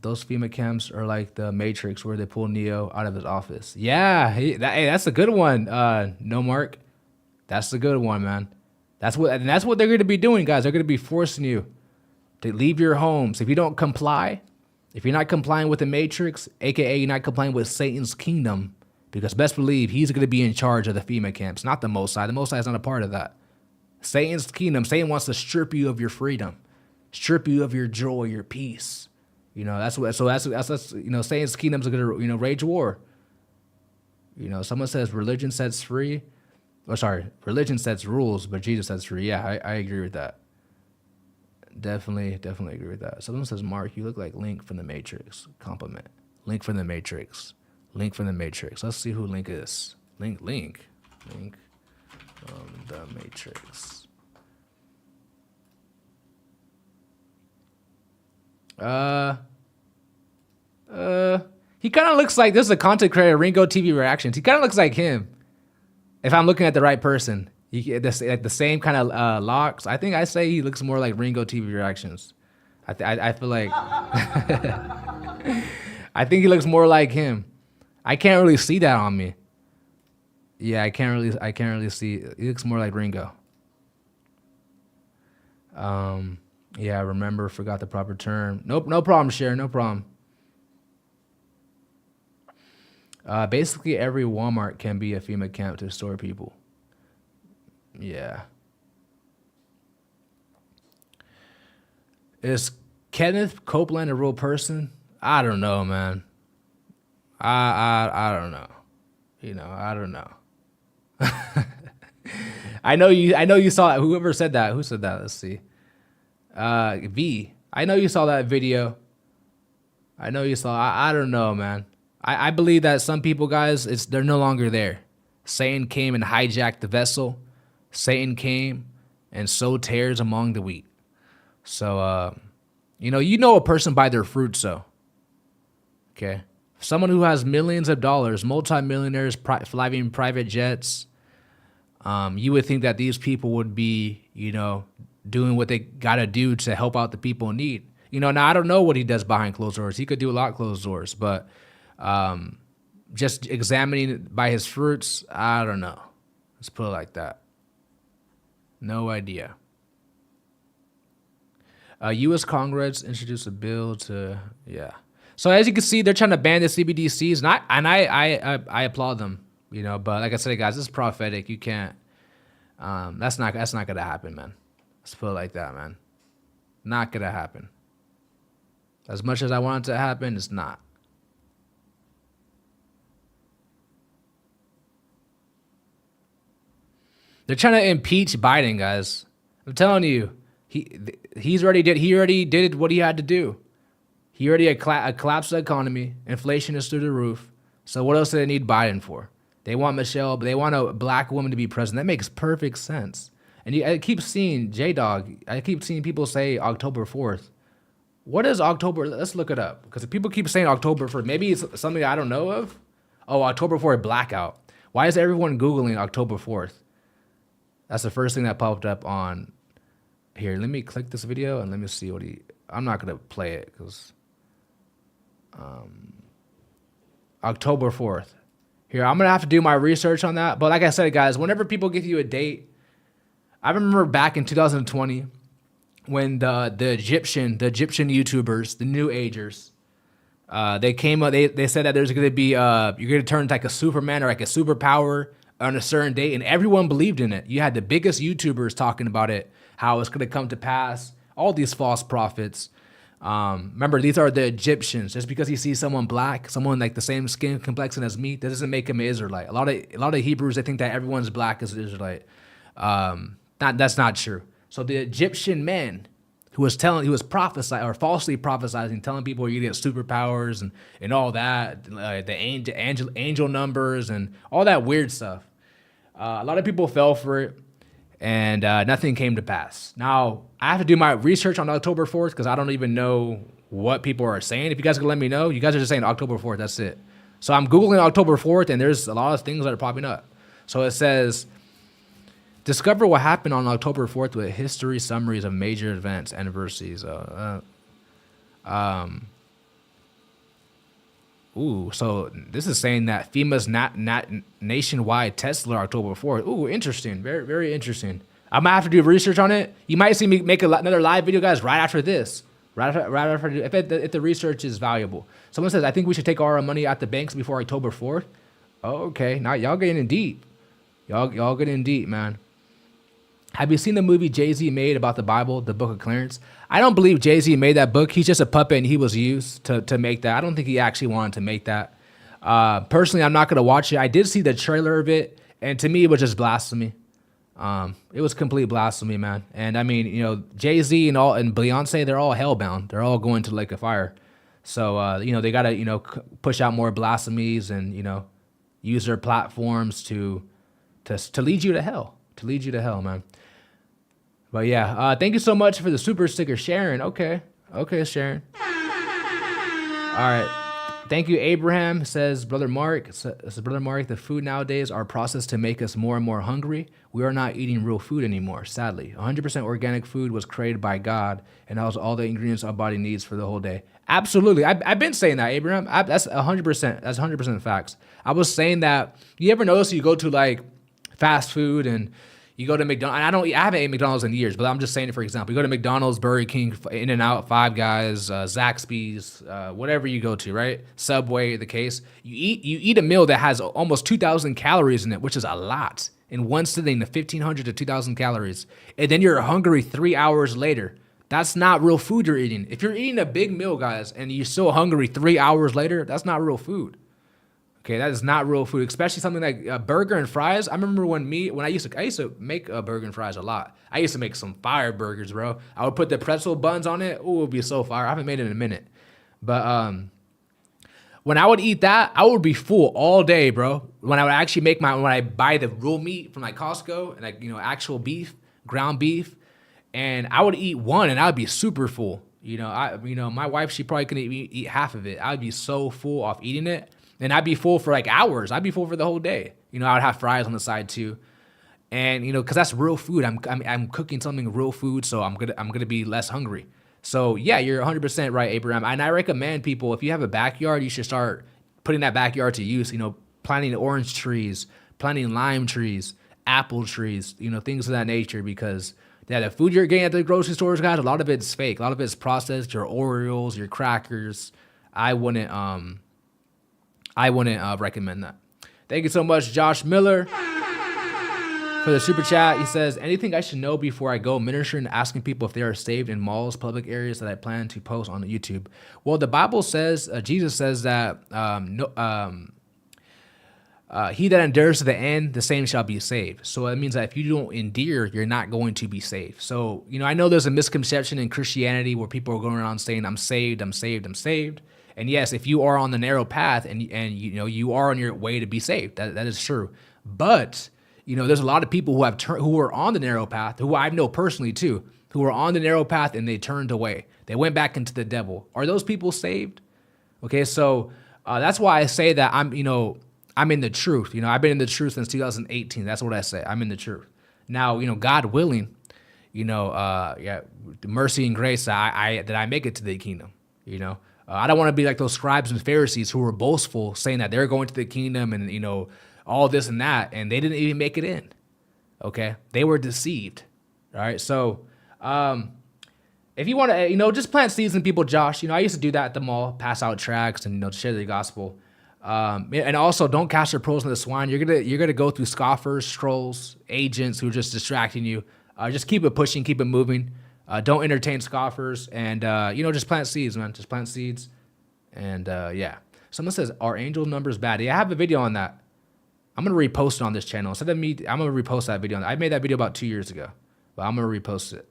Those FEMA camps are like the Matrix where they pull Neo out of his office. Yeah, that's a good one. No, Mark. That's a good one, man. That's what they're going to be doing, guys. They're going to be forcing you to leave your homes. If you don't comply, if you're not complying with the Matrix, aka you're not complying with Satan's kingdom, because best believe he's going to be in charge of the FEMA camps, not the Most High. The Most High is not a part of that. Satan's kingdom, Satan wants to strip you of your freedom, strip you of your joy, your peace. That's Satan's kingdom's going to, rage war. Someone says religion sets free. Religion sets rules, but Jesus sets free. Yeah, I agree with that. Definitely agree with that. Someone says, Mark, you look like Link from the Matrix. Compliment. Link from the Matrix. Link from the Matrix. Let's see who Link is. Link from the Matrix. He kind of looks like, this is a content creator, Ringo TV Reactions. He kind of looks like him. If I'm looking at the right person. The same kind of locks. I think I say he looks more like Ringo TV Reactions. I feel like I think he looks more like him. I can't really see that on me. Yeah, I can't really see. He looks more like Ringo. Yeah, remember, forgot the proper term. Nope, no problem, Sharon, no problem. Basically, every Walmart can be a FEMA camp to store people. Yeah. Is Kenneth Copeland a real person? I don't know, man. I don't know. I don't know. I know you saw it. Whoever said that. Who said that? Let's see. V. I know you saw that video. I know you saw. I don't know, man. I believe that some people, guys, they're no longer there. Satan came and hijacked the vessel. Satan came and sowed tares among the wheat. So, you know a person by their fruits, though. Okay, someone who has millions of dollars, multimillionaires, flying private jets. You would think that these people would be, doing what they gotta do to help out the people in need. Now I don't know what he does behind closed doors. He could do a lot closed doors, but just examining it by his fruits, I don't know. Let's put it like that. No idea. U.S. Congress introduced a bill to, yeah. So as you can see, they're trying to ban the CBDCs, and I applaud them. But like I said, guys, this is prophetic. You can't. That's not gonna happen, man. Let's put it like that, man. Not gonna happen. As much as I want it to happen, it's not. They're trying to impeach Biden, guys. I'm telling you, he already did what he had to do. He already collapsed the economy. Inflation is through the roof. So what else do they need Biden for? They want Michelle, but they want a black woman to be president. That makes perfect sense. And I keep seeing J-Dog. I keep seeing people say October 4th. What is October? Let's look it up. Because people keep saying October 4th. Maybe it's something I don't know of. Oh, October 4th blackout. Why is everyone Googling October 4th? That's the first thing that popped up on here. Let me click this video and let me see what I'm not going to play it because October 4th. Here, I'm going to have to do my research on that. But like I said, guys, whenever people give you a date, I remember back in 2020 when the Egyptian YouTubers, the New Agers, they came up, they said that there's going to be, you're going to turn into like a Superman or like a superpower on a certain date, and everyone believed in it. You had the biggest YouTubers talking about it, how it's going to come to pass, all these false prophets. Remember, these are the Egyptians. Just because you see someone black, someone like the same skin complexion as me, that doesn't make him an Israelite. A lot of Hebrews, they think that everyone's black is an Israelite. That's not true. So the Egyptian man who was prophesying or falsely prophesying, telling people you get superpowers and all that, the angel numbers and all that weird stuff. A lot of people fell for it, and nothing came to pass. Now, I have to do my research on October 4th because I don't even know what people are saying. If you guys can let me know, you guys are just saying October 4th, that's it. So I'm Googling October 4th, and there's a lot of things that are popping up. So it says, discover what happened on October 4th with history summaries of major events, anniversaries. So this is saying that FEMA's nationwide test alert October 4th. Ooh, interesting. Very, very interesting. I'm gonna have to do research on it. You might see me make another live video, guys, right after this. Right after if the research is valuable. Someone says, I think we should take all our money at the banks before October 4th. Oh, okay. Now y'all getting in deep. Y'all getting in deep, man. Have you seen the movie Jay-Z made about the Bible, the Book of Clarence? I don't believe Jay-Z made that book. He's just a puppet and he was used to make that. I don't think he actually wanted to make that. Personally, I'm not going to watch it. I did see the trailer of it, and to me, it was just blasphemy. It was complete blasphemy, man. And I mean, Jay-Z and Beyonce, they're all hellbound. They're all going to the lake of fire. So, they got to, push out more blasphemies and, use their platforms to lead you to hell. To lead you to hell, man. But yeah, thank you so much for the super sticker, Sharon. Okay, Sharon. All right. Thank you, Abraham, says Brother Mark. The food nowadays are processed to make us more and more hungry. We are not eating real food anymore, sadly. 100% organic food was created by God and has all the ingredients our body needs for the whole day. Absolutely. I've been saying that, Abraham. That's 100%. That's 100% facts. I was saying that, you ever notice you go to like fast food and You go to McDonald's. I haven't ate McDonald's in years, but I'm just saying it for example. You go to McDonald's, Burger King, In-N-Out, Five Guys, Zaxby's, whatever you go to, right? Subway, the case. You eat a meal that has almost 2,000 calories in it, which is a lot. In one sitting, the 1,500 to 2,000 calories, and then you're hungry 3 hours later. That's not real food you're eating. If you're eating a big meal, guys, and you're still hungry 3 hours later, that's not real food. Okay, that is not real food, especially something like a burger and fries. I remember when I used to make a burger and fries a lot. I used to make some fire burgers, bro. I would put the pretzel buns on it. Ooh, it would be so fire. I haven't made it in a minute. But when I would eat that, I would be full all day, bro. When I would actually when I buy the real meat from like Costco and like, actual beef, ground beef, and I would eat one and I would be super full. My wife, she probably couldn't eat half of it. I would be so full off eating it. And I'd be full for like hours. I'd be full for the whole day. I would have fries on the side too. And, cause that's real food. I'm cooking something real food. So I'm going to be less hungry. So yeah, you're 100% right, Abraham. And I recommend people, if you have a backyard, you should start putting that backyard to use, planting orange trees, planting lime trees, apple trees, things of that nature, because the food you're getting at the grocery stores, guys, a lot of it's fake. A lot of it's processed, your Oreos, your crackers. I wouldn't recommend that. Thank you so much, Josh Miller, for the super chat. He says, anything I should know before I go ministering, asking people if they are saved in malls, public areas that I plan to post on YouTube? Well, the Bible says, Jesus says that he that endures to the end, the same shall be saved. So it means that if you don't endure, you're not going to be saved. So, I know there's a misconception in Christianity where people are going around saying, I'm saved, I'm saved, I'm saved. And yes, if you are on the narrow path and you are on your way to be saved, that is true. But, there's a lot of people who are on the narrow path, who I know personally too, who are on the narrow path and they turned away. They went back into the devil. Are those people saved? Okay, so that's why I say that I'm in the truth. I've been in the truth since 2018. That's what I say. I'm in the truth. Now, God willing, mercy and grace, that I make it to the kingdom. I don't want to be like those scribes and Pharisees who were boastful, saying that they're going to the kingdom and all this and that, and they didn't even make it in. Okay, they were deceived. All right, so if you want to, just plant seeds in people, Josh. I used to do that at the mall, pass out tracts and share the gospel. And also, don't cast your pearls into the swine. You're gonna go through scoffers, trolls, agents who are just distracting you. Just keep it pushing, keep it moving. Don't entertain scoffers, and just plant seeds, man. Just plant seeds, and yeah. Someone says, "Are angel numbers bad?" Yeah, I have a video on that. I'm gonna repost it on this channel. Instead of me, I'm gonna repost that video. I made that video about 2 years ago, but I'm gonna repost it.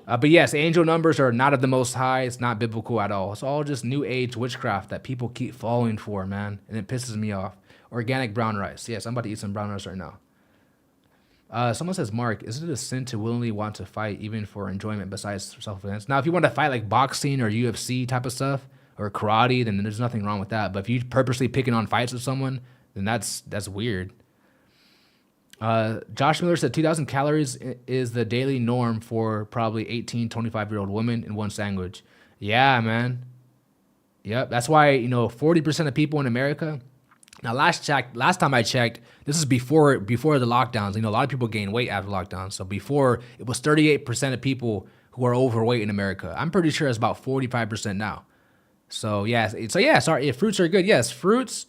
But yes, angel numbers are not of the Most High. It's not biblical at all. It's all just new age witchcraft that people keep falling for, man, and it pisses me off. Organic brown rice. Yes, I'm about to eat some brown rice right now. Someone says, Mark, is it a sin to willingly want to fight even for enjoyment besides self-defense? Now, if you want to fight like boxing or UFC type of stuff or karate, then there's nothing wrong with that. But if you purposely picking on fights with someone, then that's weird. Josh Miller said 2,000 calories is the daily norm for probably 18, 25-year-old women in one sandwich. Yeah, man. Yep. That's why, 40% of people in America. Now, last time I checked, this is before the lockdowns. A lot of people gain weight after lockdowns. So before, it was 38% of people who are overweight in America. I'm pretty sure it's about 45% now. So yeah. Sorry, if fruits are good. Yes, fruits.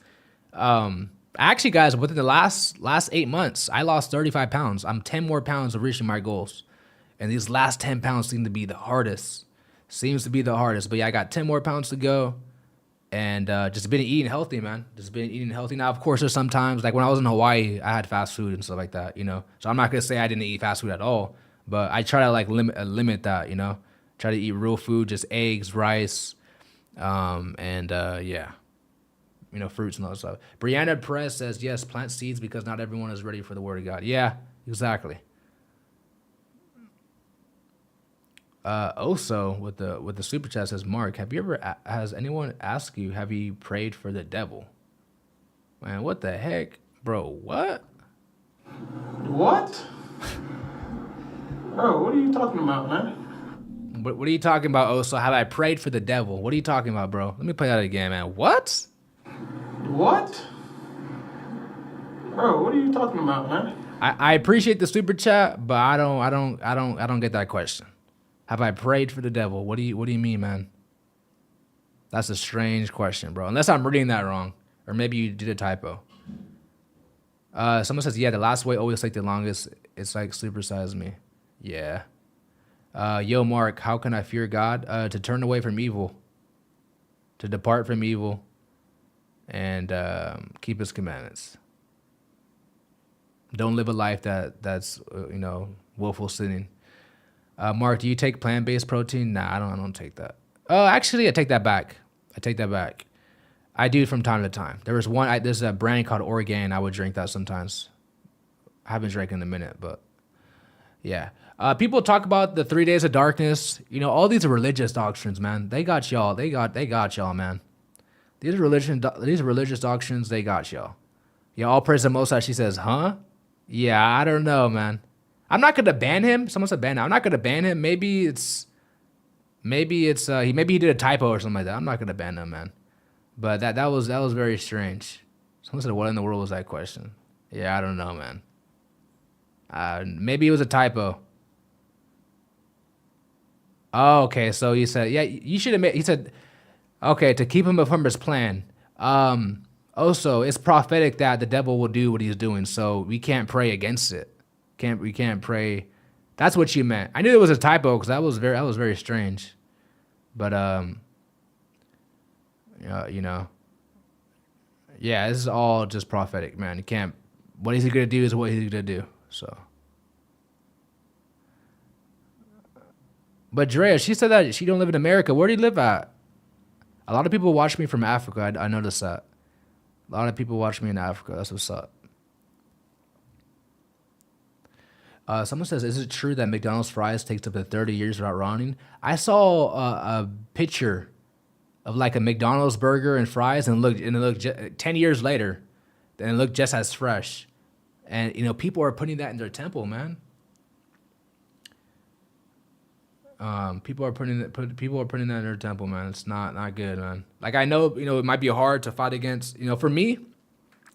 Actually, guys, within the last 8 months, I lost 35 pounds. I'm 10 more pounds of reaching my goals. And these last 10 pounds seem to be the hardest. But yeah, I got 10 more pounds to go. And just been eating healthy, man. Just been eating healthy. Now, of course, there's sometimes, like when I was in Hawaii, I had fast food and stuff like that, So I'm not going to say I didn't eat fast food at all. But I try to limit that, Try to eat real food, just eggs, rice, yeah. Fruits and all that stuff. Brianna Perez says, yes, plant seeds because not everyone is ready for the word of God. Yeah, exactly. Also, with the super chat says, Mark, has anyone asked you, have you prayed for the devil? Man, what the heck? Bro, what? What? Bro, what are you talking about, man? What are you talking about, Oso? Have I prayed for the devil? What are you talking about, bro? Let me play that again, man. What? What? Bro, what are you talking about, man? I appreciate the super chat, but I don't get that question. Have I prayed for the devil? What do you mean, man? That's a strange question, bro. Unless I'm reading that wrong, or maybe you did a typo. Someone says, yeah, the last way always take the longest. It's like supersize me. Yeah. Yo, Mark, how can I fear God? To turn away from evil, to depart from evil, and keep His commandments. Don't live a life that's willful sinning. Mark, do you take plant-based protein? Nah, I don't take that. Actually, I take that back. I do from time to time. There's a brand called Orgain. I would drink that sometimes. I haven't drank in a minute, but yeah. People talk about the 3 days of darkness. All these religious doctrines, man. They got y'all. They got y'all, man. These religious doctrines, they got y'all. Yeah, all praise the Most High. She says, huh? Yeah, I don't know, man. I'm not gonna ban him. Someone said ban him. I'm not gonna ban him. Maybe he did a typo or something like that. I'm not gonna ban him, man. But that was very strange. Someone said, what in the world was that question? Yeah, I don't know, man. Maybe it was a typo. Oh, okay. So he said, yeah, you should admit. He said, okay, to keep him from his plan. Also, it's prophetic that the devil will do what he's doing, so we can't pray against it. We can't pray. That's what you meant. I knew it was a typo because that was very strange. But yeah, this is all just prophetic, man. You can't. What he's gonna do is what he's gonna do. So. But Drea, she said that she don't live in America. Where do you live at? A lot of people watch me from Africa. I noticed that. A lot of people watch me in Africa. That's what's up. Someone says, is it true that McDonald's fries takes up to 30 years without rotting? I saw a picture of like a McDonald's burger and fries, and it looked 10 years later, and it looked just as fresh. And people are putting that in their temple, man. People are putting that in their temple, man. It's not good, man. Like, I know, it might be hard to fight against. For me,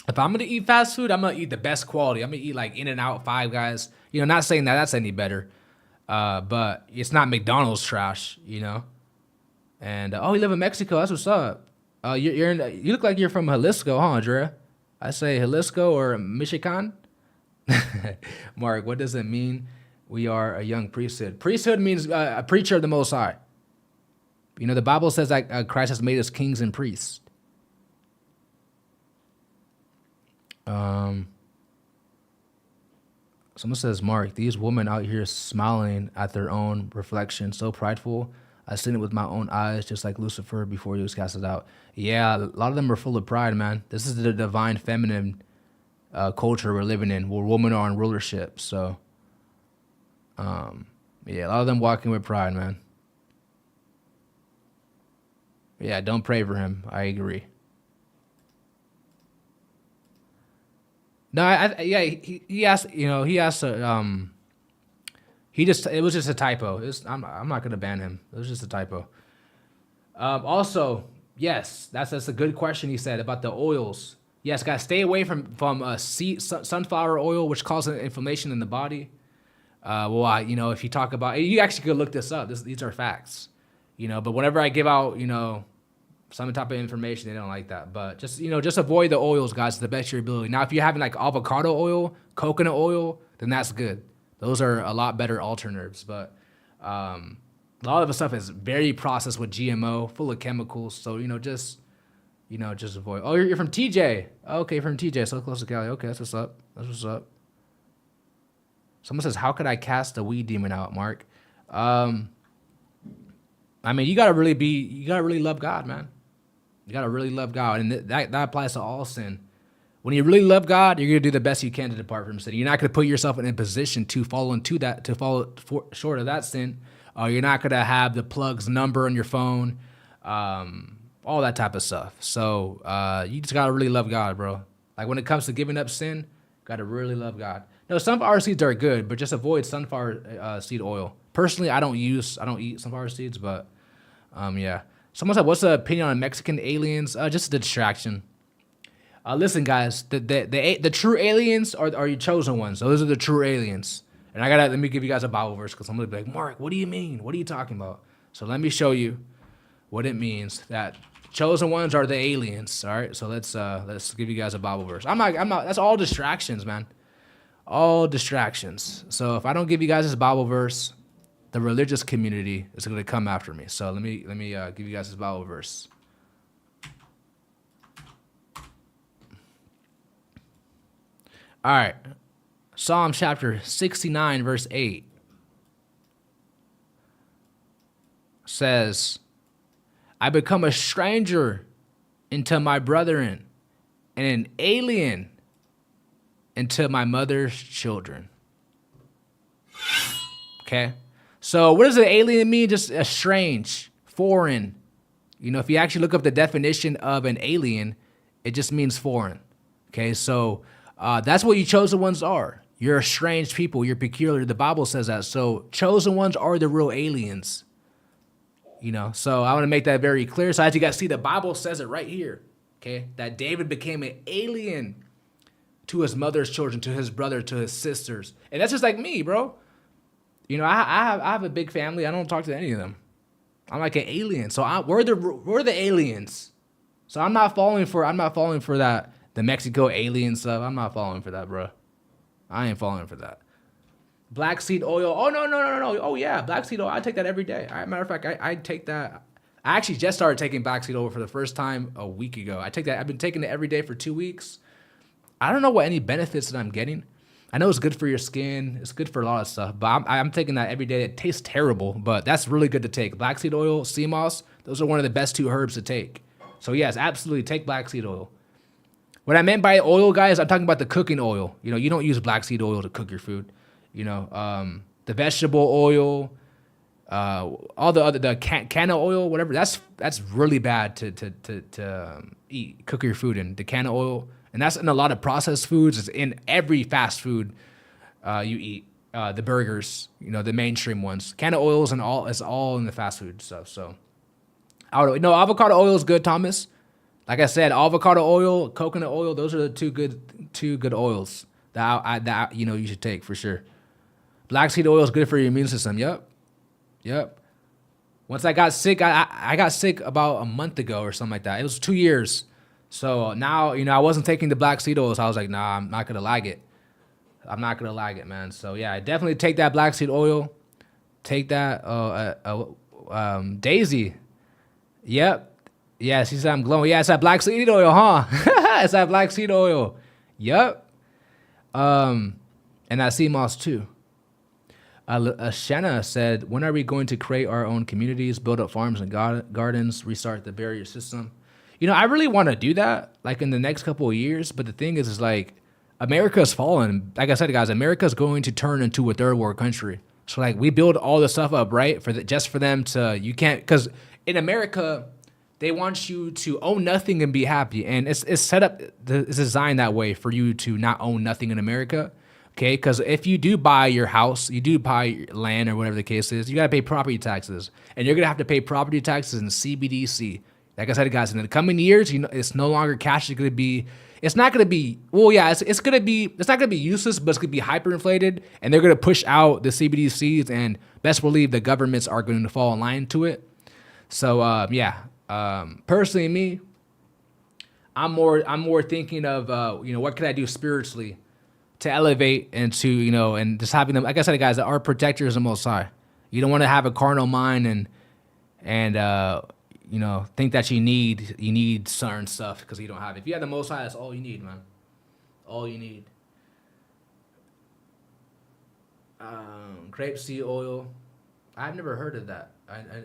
if I'm gonna eat fast food, I'm gonna eat the best quality. I'm gonna eat like In-N-Out, Five Guys. Not saying that that's any better, but it's not McDonald's trash. And you live in Mexico. That's what's up. You look like you're from Jalisco, huh, Andrea? I say Jalisco or Michoacan. Mark, what does it mean? We are a young priesthood. Priesthood means a preacher of the Most High. The Bible says that Christ has made us kings and priests. Someone says, Mark, these women out here smiling at their own reflection, so prideful. I seen it with my own eyes, just like Lucifer before he was casted out. Yeah, a lot of them are full of pride, man. This is the divine feminine culture we're living in, where women are in rulership. So, yeah, a lot of them walking with pride, man. Yeah, don't pray for him. I agree. No, he asked, it was just a typo. I'm not gonna ban him. It was just a typo. Also, yes, that's a good question he said about the oils. Yes, guys, stay away from sunflower oil, which causes inflammation in the body. If you talk about, you actually could look this up. These are facts, But whenever I give out, some type of information, they don't like that. But just avoid the oils, guys, to the best of your ability. Now, if you're having like avocado oil, coconut oil, then that's good. Those are a lot better alternatives. But a lot of the stuff is very processed with GMO, full of chemicals. So just avoid. Oh, you're from TJ. Okay, from TJ, so close to Cali. Okay, that's what's up. Someone says, how could I cast the weed demon out, Mark? You gotta really love God, man. You gotta really love God, and that applies to all sin. When you really love God, you're gonna do the best you can to depart from sin. You're not gonna put yourself in a position to fall short of that sin. You're not gonna have the plug's number on your phone, all that type of stuff. So you just gotta really love God, bro. Like when it comes to giving up sin, gotta really love God. No, sunflower seeds are good, but just avoid sunflower seed oil. Personally, I don't eat sunflower seeds, but yeah. Someone said, what's the opinion on Mexican aliens? Just a distraction. Listen, guys, the true aliens are your chosen ones. Those are the true aliens. And let me give you guys a Bible verse because I'm gonna be like, Mark, what do you mean? What are you talking about? So let me show you what it means that chosen ones are the aliens. All right, so let's give you guys a Bible verse. I'm not. That's all distractions, man. All distractions. So if I don't give you guys this Bible verse, the religious community is gonna come after me. So let me give you guys this Bible verse. All right, Psalm chapter 69, verse 8 says, I become a stranger into my brethren and an alien into my mother's children. Okay? So what does an alien mean? Just a strange, foreign. You know, if you actually look up the definition of an alien, it just means foreign. Okay? So that's what you chosen ones are. You're a strange people. You're peculiar. The Bible says that. So chosen ones are the real aliens. You know, so I want to make that very clear. So as you guys see, the Bible says it right here, okay, that David became an alien to his mother's children, to his brother, to his sisters. And that's just like me, bro. You know, I have a big family. I don't talk to any of them. I'm like an alien. So we're the aliens. So I'm not falling for that, the Mexico alien stuff. I'm not falling for that, bro. I ain't falling for that. Black seed oil. Oh, no. Oh, yeah. Black seed oil. I take that every day. All right, matter of fact, I take that. I actually just started taking black seed oil for the first time a week ago. I take that. I've been taking it every day for 2 weeks. I don't know what any benefits that I'm getting. I know it's good for your skin. It's good for a lot of stuff. But I'm taking that every day. It tastes terrible, but that's really good to take. Black seed oil, sea moss, those are one of the best 2 herbs to take. So, yes, absolutely take black seed oil. What I meant by oil, guys, I'm talking about the cooking oil. You know, you don't use black seed oil to cook your food. You know, the vegetable oil, all the other, the canna oil, whatever. That's really bad to cook your food in. The canna oil, and that's in a lot of processed foods. It's in every fast food you eat. The burgers, you know, the mainstream ones. Canna oils and all. It's all in the fast food stuff. So, avocado oil is good, Thomas. Like I said, avocado oil, coconut oil. Those are the two good oils that you should take for sure. Black seed oil is good for your immune system. Yep. Once I got sick, I got sick about a month ago or something like that. It was 2 years. So now, I wasn't taking the black seed oils. I was like, nah, I'm not going to like it. I'm not going to like it, man. So yeah, I definitely take that black seed oil. Take that. Daisy. Yep. Yeah, she said I'm glowing. Yeah, it's that black seed oil, huh? It's that black seed oil. Yep. And that sea moss too. Shanna said, when are we going to create our own communities, build up farms and gardens, restart the barrier system? I really want to do that, like in the next couple of years. But the thing is like, America's fallen. Like I said, guys, America's going to turn into a third world country. So like, we build all the stuff up, right? Just for them to, you can't, because in America, they want you to own nothing and be happy. And it's set up, it's designed that way for you to not own nothing in America. Okay, because if you do buy your house, you do buy land or whatever the case is, you got to pay property taxes. And you're going to have to pay property taxes in CBDC. Like I said, guys, in the coming years, it's no longer cash. It's not going to be, well, yeah, it's not going to be useless, but it's going to be hyperinflated. And they're going to push out the CBDCs, and best believe the governments are going to fall in line to it. So, personally, me, I'm more thinking of, what can I do spiritually to elevate and to, and just having them, like I said, guys, our protector is the Most High. You don't want to have a carnal mind and think that you need certain stuff because you don't have it. If you have the Most High, that's all you need, man. All you need. Grapeseed oil. I've never heard of that.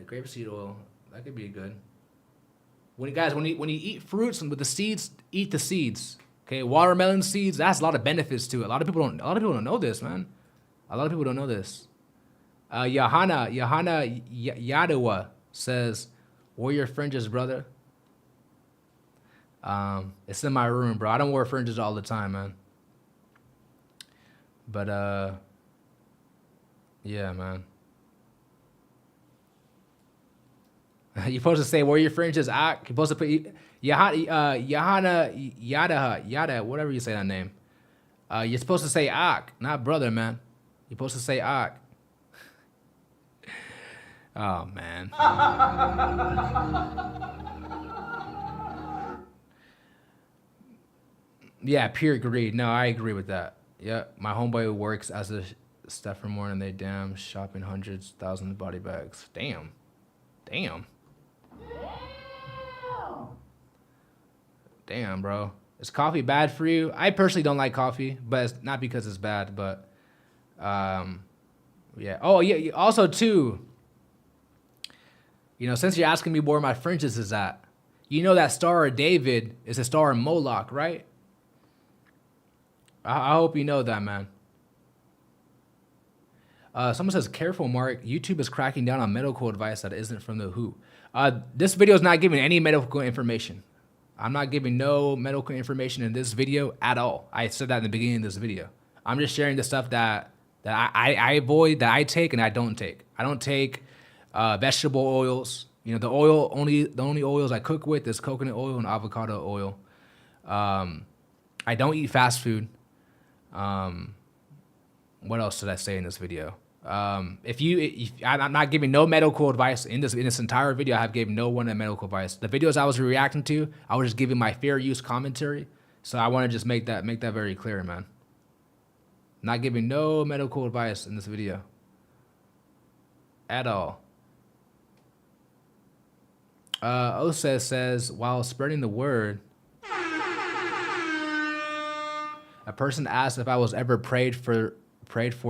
Grapeseed oil, that could be good. When you eat fruits and with the seeds, eat the seeds. Okay, watermelon seeds, that's a lot of benefits to it. A lot of people don't know this, man. A lot of people don't know this. Yahana Yadawa says, wear your fringes, brother. It's in my room, bro. I don't wear fringes all the time, man. But yeah, man. You're supposed to say where your fringes at. You're supposed to put Yada, whatever you say that name. You're supposed to say Ak, not brother, man. You're supposed to say Ak. Oh, man. Yeah, pure greed. No, I agree with that. Yeah, my homeboy works as a stuffer more than they damn shopping hundreds, thousands of body bags. Damn. Damn, bro. Is coffee bad for you? I personally don't like coffee, but it's not because it's bad, but yeah. Oh, yeah, also too, since you're asking me where my fringes is at, that Star of David is a star of Moloch, right? I hope you know that, man. Someone says, careful, Mark. YouTube is cracking down on medical advice that isn't from the WHO. This video is not giving any medical information. I'm not giving no medical information in this video at all. I said that in the beginning of this video. I'm just sharing the stuff that I avoid, that I take and I don't take. I don't take vegetable oils. The only oils I cook with is coconut oil and avocado oil. I don't eat fast food. What else did I say in this video? I'm not giving no medical advice in this entire video. I have given no one medical advice. The videos I was reacting to, I was just giving my fair use commentary. So I want to just make that very clear, man. Not giving no medical advice in this video at all. Ose says, while spreading the word, a person asked if I was ever prayed for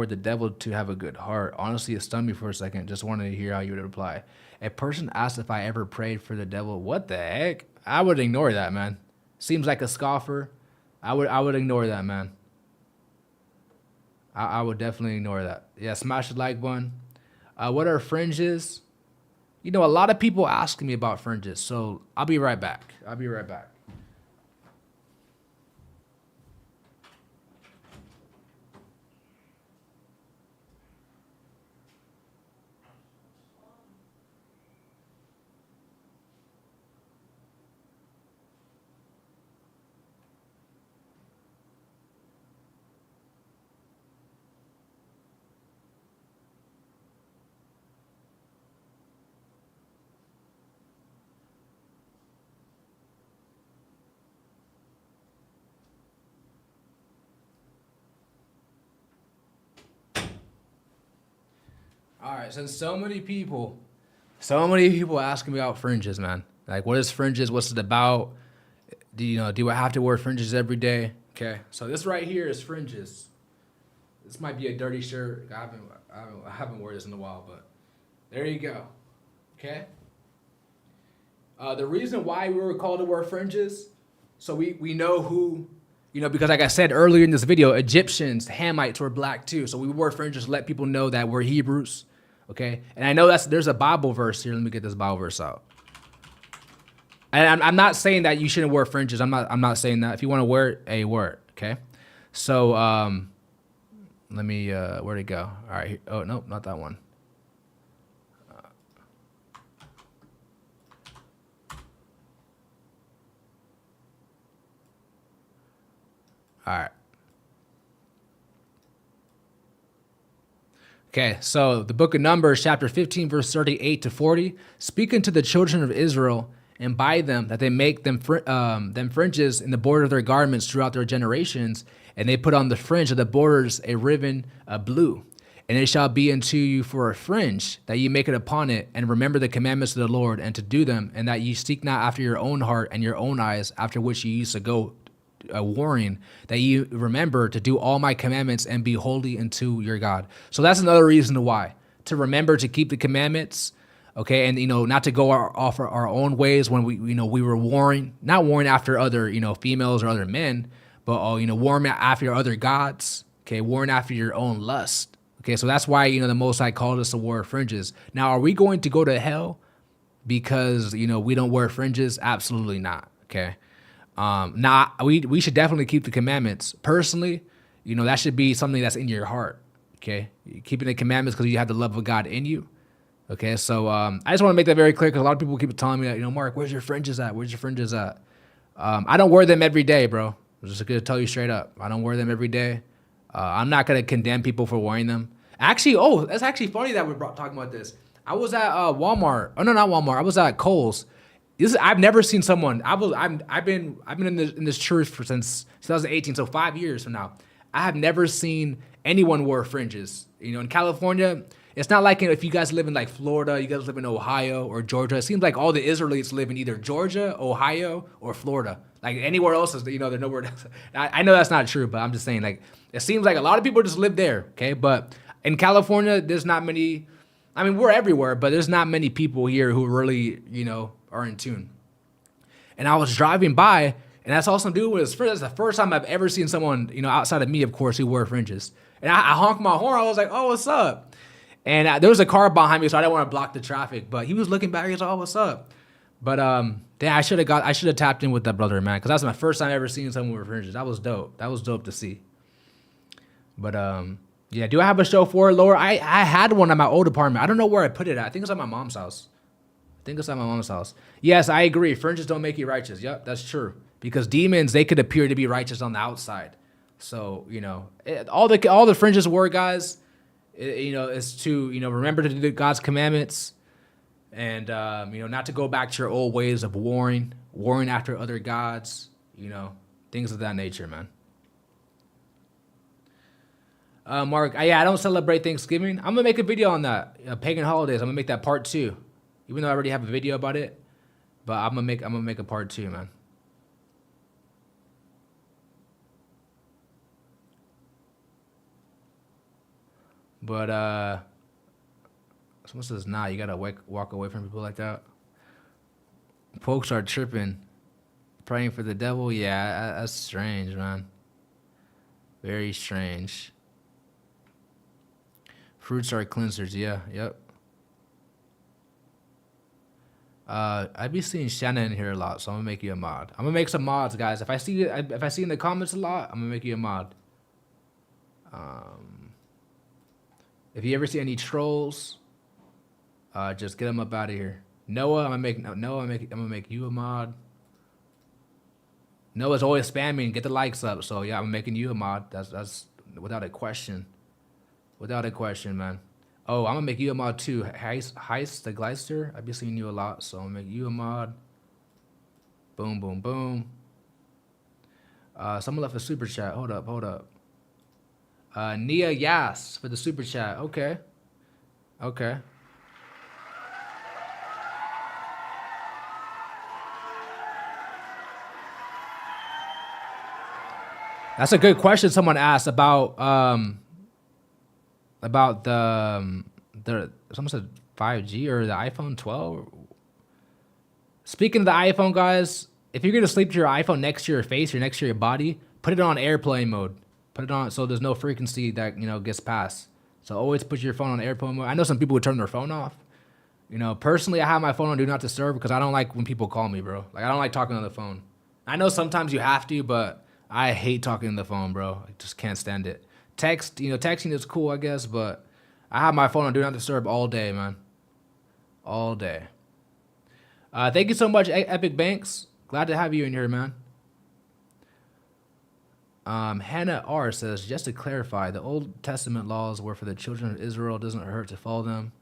the devil to have a good heart. Honestly, it stunned me for a second. Just wanted to hear how you would reply. A person asked if I ever prayed for the devil. What the heck? I would ignore that, man. Seems like a scoffer. I would ignore that, man. I would definitely ignore that. Yeah, smash the like button. What are fringes? A lot of people asking me about fringes, so I'll be right back. All right, since so many people asking me about fringes, man. Like, what is fringes? What's it about? Do I have to wear fringes every day? Okay, so this right here is fringes. This might be a dirty shirt. I haven't worn this in a while, but there you go. Okay. The reason why we were called to wear fringes, so we know who, because like I said earlier in this video, Egyptians, Hamites were black too. So we wore fringes to let people know that we're Hebrews. Okay, and I know there's a Bible verse here. Let me get this Bible verse out. And I'm not saying that you shouldn't wear fringes. I'm not saying that. If you want to wear it, wear it. Okay, so let me where'd it go? All right. Oh no, not that one. All right. Okay, so the book of Numbers, chapter 15, verse 38 to 40, speak unto the children of Israel and by them that they make them fringes in the border of their garments throughout their generations, and they put on the fringe of the borders a ribbon blue. And it shall be unto you for a fringe, that ye make it upon it, and remember the commandments of the Lord, and to do them, and that ye seek not after your own heart and your own eyes, after which ye used to go warring, that you remember to do all my commandments and be holy unto your God. So that's another reason why, to remember to keep the commandments, okay, and not to go off our own ways when we were warring, not warring after other females or other men, but warring after other gods, okay, warring after your own lust, okay. So that's why the Most High called us to wear fringes. Now, are we going to go to hell because we don't wear fringes? Absolutely not, okay. We should definitely keep the commandments. Personally, that should be something that's in your heart. Okay, keeping the commandments because you have the love of God in you. Okay, so I just want to make that very clear because a lot of people keep telling me that, Mark, where's your fringes at? Where's your fringes at? I don't wear them every day, bro. I'm just gonna tell you straight up. I don't wear them every day. I'm not gonna condemn people for wearing them. Actually, that's actually funny that we're talking about this. I was at Walmart. Oh no, not Walmart. I was at Kohl's. I've never seen someone. I've been in this church since 2018, so 5 years from now. I have never seen anyone wear fringes. In California, it's not like if you guys live in like Florida, you guys live in Ohio or Georgia. It seems like all the Israelites live in either Georgia, Ohio, or Florida. Like anywhere else, they're nowhere. I know that's not true, but I'm just saying, like, it seems like a lot of people just live there. Okay, but in California, there's not many. I mean, we're everywhere, but there's not many people here who really, are in tune. And I was driving by, and I saw some dude with his fringes. That's the first time I've ever seen someone, outside of me, of course, who wore fringes. And I honked my horn. I was like, "Oh, what's up?" And there was a car behind me, so I didn't want to block the traffic. But he was looking back. He was like, "Oh, what's up?" But I should have tapped in with that brother, man, because that's my first time ever seeing someone with fringes. That was dope. That was dope to see. But yeah, do I have a show for it, Laura? I had one at my old apartment. I don't know where I put it at. I think it's at my mom's house. Yes, I agree. Fringes don't make you righteous. Yep, that's true. Because demons, they could appear to be righteous on the outside. So, all the fringes were, guys, is to, remember to do God's commandments and, not to go back to your old ways of warring after other gods, things of that nature, man. Mark, I don't celebrate Thanksgiving. I'm going to make a video on that. Pagan holidays. I'm going to make that part 2. Even though I already have a video about it, but I'm gonna make a part 2, man. But someone says, "Nah, you gotta walk away from people like that." Folks are tripping, praying for the devil. Yeah, that's strange, man. Very strange. Fruits are cleansers. Yeah, yep. I be seeing Shannon in here a lot, so I'm gonna make you a mod. I'm gonna make some mods, guys. If I see in the comments a lot, I'm gonna make you a mod. If you ever see any trolls, just get them up out of here. Noah, I'm gonna make you a mod. Noah's always spamming. Get the likes up. So yeah, I'm making you a mod. That's without a question. Without a question, man. Oh, I'm gonna make you a mod too. Heist the Gleister. I've been seeing you a lot, so I'm gonna make you a mod. Boom, boom, boom. Someone left a super chat. Hold up. Nia Yas for the super chat. Okay. That's a good question someone asked about the someone said 5G or the iPhone 12. Speaking of the iPhone, guys, if you're gonna sleep to your iPhone next to your face or next to your body, put it on airplane mode. Put it on so there's no frequency that gets passed. So always put your phone on airplane mode. I know some people would turn their phone off. Personally, I have my phone on do not disturb because I don't like when people call me, bro. Like I don't like talking on the phone. I know sometimes you have to, but I hate talking on the phone, bro. I just can't stand it. Texting is cool, I guess, but I have my phone on do not disturb all day, man. All day. Thank you so much, Epic Banks. Glad to have you in here, man. Hannah R says, just to clarify, the Old Testament laws were for the children of Israel. It doesn't hurt to follow them.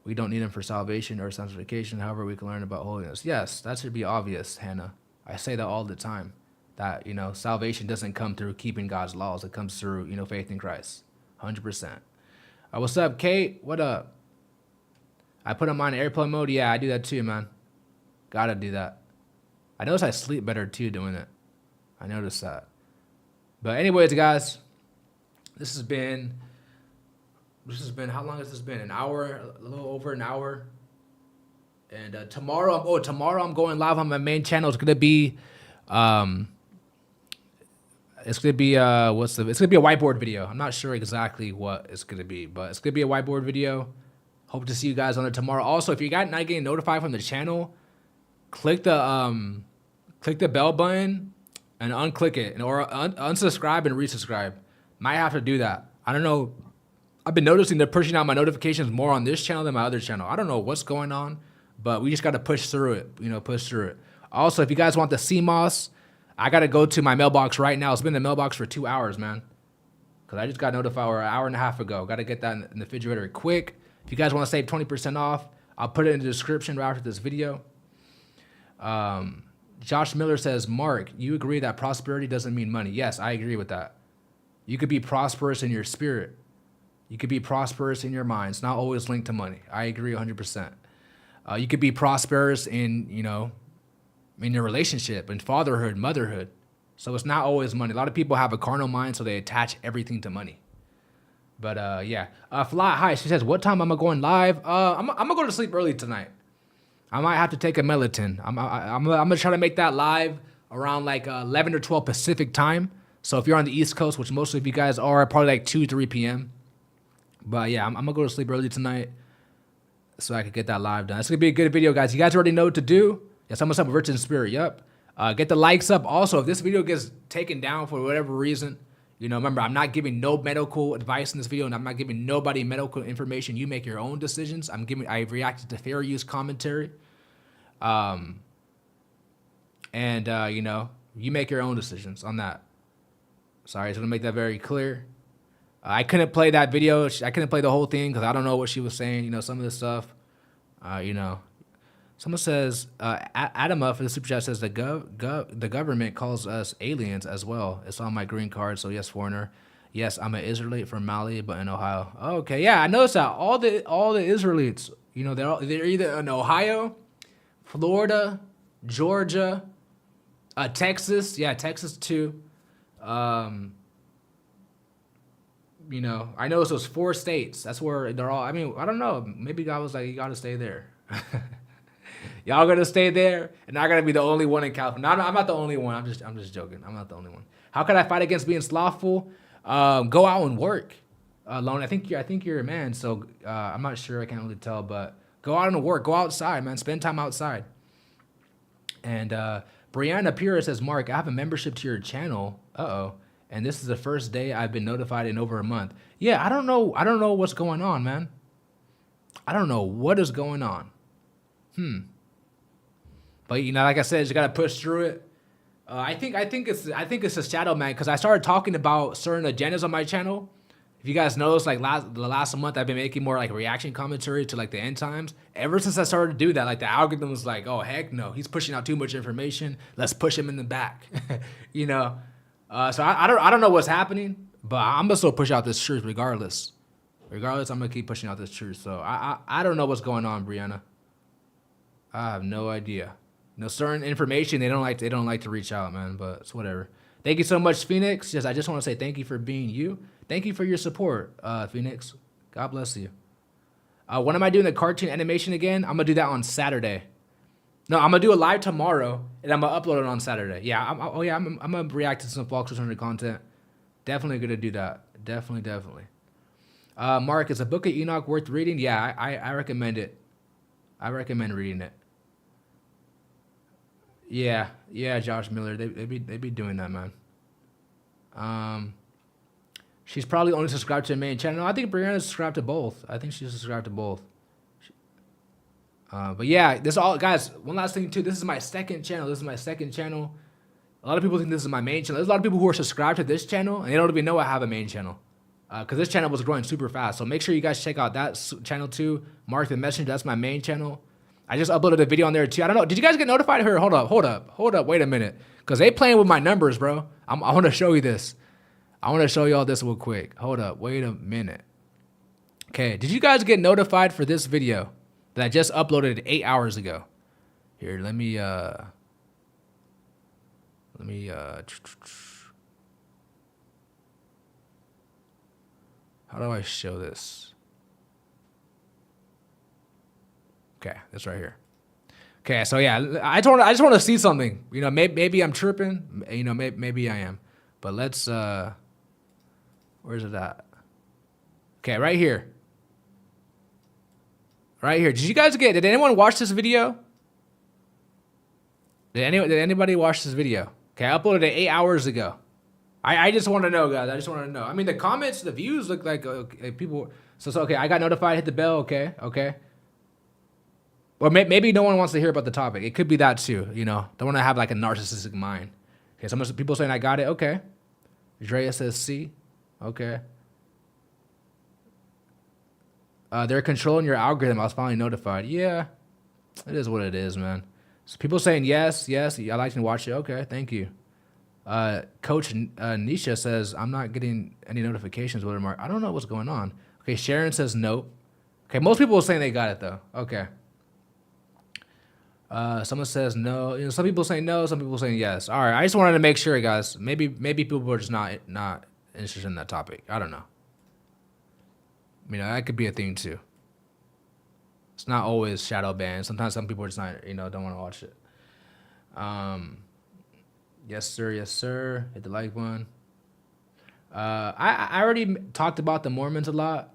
We don't need them for salvation or sanctification. However, we can learn about holiness. Yes, that should be obvious, Hannah. I say that all the time. That, salvation doesn't come through keeping God's laws. It comes through, faith in Christ. 100%. What's up, Kate? What up? I put on mine in airplane mode. Yeah, I do that too, man. Gotta do that. I notice I sleep better too doing it. I noticed that. But anyways, guys, this has been, how long has this been? An hour, a little over an hour. And tomorrow I'm going live on my main channel. It's gonna be, it's gonna be a whiteboard video. I'm not sure exactly what it's gonna be, but it's gonna be a whiteboard video. Hope to see you guys on it tomorrow. Also, if you're not getting notified from the channel, click the bell button and unclick it, or unsubscribe and resubscribe. Might have to do that. I don't know I've been noticing they're pushing out my notifications more on this channel than my other channel. I don't know what's going on, but we just got to push through it, push through it. Also, if you guys want the CMOS, I got to go to my mailbox right now. It's been in the mailbox for 2 hours, man. Because I just got notified an hour and a half ago. Got to get that in the refrigerator quick. If you guys want to save 20% off, I'll put it in the description right after this video. Josh Miller says, Mark, you agree that prosperity doesn't mean money? Yes, I agree with that. You could be prosperous in your spirit. You could be prosperous in your mind. It's not always linked to money. I agree 100%. You could be prosperous in, in your relationship, in fatherhood, motherhood. So it's not always money. A lot of people have a carnal mind, so they attach everything to money. But yeah. Fly, hi. She says, what time am I going live? I'm gonna go to sleep early tonight. I might have to take a melatonin. I'm gonna try to make that live around like 11 or 12 Pacific time. So if you're on the East Coast, which most of you guys are, probably like 2, 3 p.m. But yeah, I'm gonna go to sleep early tonight so I can get that live done. It's gonna be a good video, guys. You guys already know what to do. Yes, I'm up rich in spirit. Yep. Get the likes up. Also, if this video gets taken down for whatever reason, remember, I'm not giving no medical advice in this video, and I'm not giving nobody medical information. You make your own decisions. I reacted to fair use commentary. You make your own decisions on that. Sorry, I just want to make that very clear. I couldn't play that video. I couldn't play the whole thing because I don't know what she was saying. Some of this stuff. Someone says, Adama for the super chat says the government calls us aliens as well. It's on my green card, so yes, foreigner. Yes, I'm an Israelite from Mali, but in Ohio. Okay, yeah, I noticed that all the Israelites, they're either in Ohio, Florida, Georgia, Texas. Yeah, Texas too. I noticed those 4 states. That's where they're all. I mean, I don't know. Maybe God was like, you got to stay there. Y'all gonna stay there, and I gotta be the only one in California. No, I'm not the only one. I'm just joking. I'm not the only one. How can I fight against being slothful? Go out and work. Alone. I think you're a man, so I'm not sure. I can't really tell, but go out and work. Go outside, man. Spend time outside. And Brianna Pira says, Mark, I have a membership to your channel. And this is the first day I've been notified in over a month. Yeah, I don't know what's going on, man. I don't know what is going on. But like I said, just gotta push through it. I think it's a shadow, man, because I started talking about certain agendas on my channel. If you guys notice, like the last month, I've been making more like reaction commentary to like the end times. Ever since I started to do that, like the algorithm was like, oh heck no, he's pushing out too much information. Let's push him in the back, So I don't know what's happening, but I'm gonna still push out this truth regardless. Regardless, I'm gonna keep pushing out this truth. So I don't know what's going on, Brianna. I have no idea. Certain information they don't like to reach out, man. But it's whatever. Thank you so much, Phoenix. I just want to say thank you for being you. Thank you for your support, Phoenix. God bless you. When am I doing the cartoon animation again? I'm gonna do that on Saturday. No, I'm gonna do it live tomorrow, and I'm gonna upload it on Saturday. Yeah, I'm gonna react to some Fox 600 content. Definitely gonna do that. Definitely. Mark, is a book of Enoch worth reading? Yeah, I recommend it. I recommend reading it. Yeah, Josh Miller. They be doing that, man. She's probably only subscribed to the main channel. No, I think Brianna's subscribed to both. I think she's subscribed to both. But yeah, this all, guys. One last thing too. This is my second channel. A lot of people think this is my main channel. There's a lot of people who are subscribed to this channel and they don't even know I have a main channel. Because this channel was growing super fast. So make sure you guys check out that channel too. Marcthemessenger. That's my main channel. I just uploaded a video on there too. I don't know. Did you guys get notified? Here, hold up. Wait a minute. Because they playing with my numbers, bro. I want to show you this. I want to show y'all this real quick. Hold up. Wait a minute. Okay. Did you guys get notified for this video that I just uploaded 8 hours ago? Here, let me how do I show this? Okay, this right here. Okay, so yeah, I just want to see something. Maybe I'm tripping. Maybe I am. But let's where's it at? Okay, right here. Right here. Did anyone watch this video? Did anybody watch this video? Okay, I uploaded it 8 hours ago. I just want to know, guys. I just want to know. I mean, the comments, the views look like people. So okay, I got notified. Hit the bell. Okay. Or maybe no one wants to hear about the topic. It could be that too. You know, don't want to have like a narcissistic mind. Okay, some people saying I got it. Okay. Drea says C. Okay. They're controlling your algorithm. I was finally notified. Yeah, it is what it is, man. So people saying yes. I like to watch it. Okay, thank you. Coach Nisha says I'm not getting any notifications. Mark, I don't know what's going on. Okay, Sharon says nope. Okay, most people are saying they got it though. Okay. Someone says no. You know, some people say no. Some people saying yes. All right, I just wanted to make sure, guys. Maybe people are just not interested in that topic. I don't know. You know, that could be a thing too. It's not always shadow ban. Sometimes some people are just not, don't want to watch it. Yes, sir. Hit the like button. I already talked about the Mormons a lot.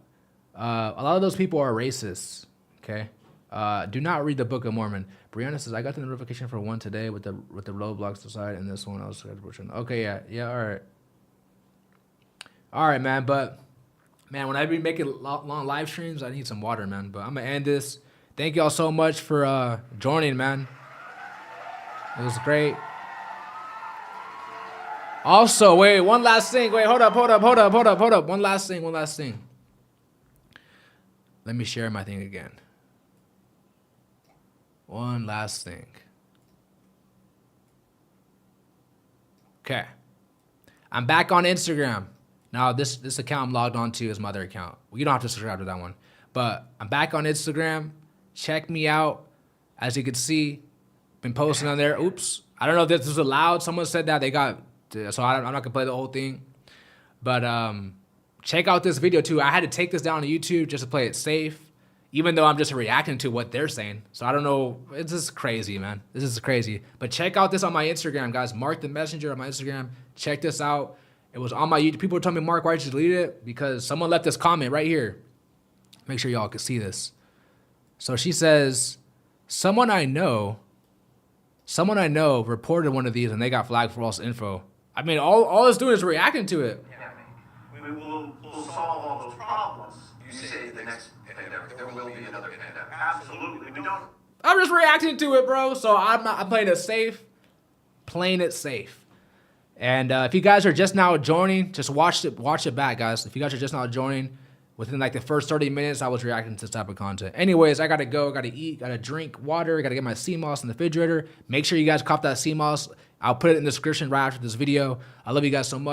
A lot of those people are racists. Okay. Do not read the Book of Mormon. Brianna says I got the notification for one today with the roadblocks aside, and this one I was okay. Yeah. All right, man. But man, when I be making long live streams, I need some water, man. But I'm gonna end this. Thank y'all so much for joining, man. It was great. Also, wait, one last thing. Wait, hold up. One last thing. Let me share my thing again. One last thing. Okay. I'm back on Instagram. Now, this account I'm logged on to is my other account. You don't have to subscribe to that one. But I'm back on Instagram. Check me out. As you can see, been posting on there. Oops. I don't know if this is allowed. Someone said that they got... So I'm not going to play the whole thing. But check out this video, too. I had to take this down to YouTube just to play it safe, even though I'm just reacting to what they're saying. So I don't know. It's just crazy, man. This is crazy. But check out this on my Instagram, guys. Marcthemessenger on my Instagram. Check this out. It was on my YouTube. People were telling me, Mark, why did you delete it? Because someone left this comment right here. Make sure y'all can see this. So she says, someone I know reported one of these and they got flagged for false info. I mean, all it's doing is reacting to it. We'll solve all those problems. You say the next pandemic, there will be another pandemic. Absolutely. We don't. I'm just reacting to it, bro. So I'm playing it safe. Playing it safe. And if you guys are just now joining, just watch it back, guys. If you guys are just now joining, within like the first 30 minutes, I was reacting to this type of content. Anyways, I gotta go, gotta eat, gotta drink water, gotta get my sea moss in the refrigerator. Make sure you guys cop that sea moss. I'll put it in the description right after this video. I love you guys so much.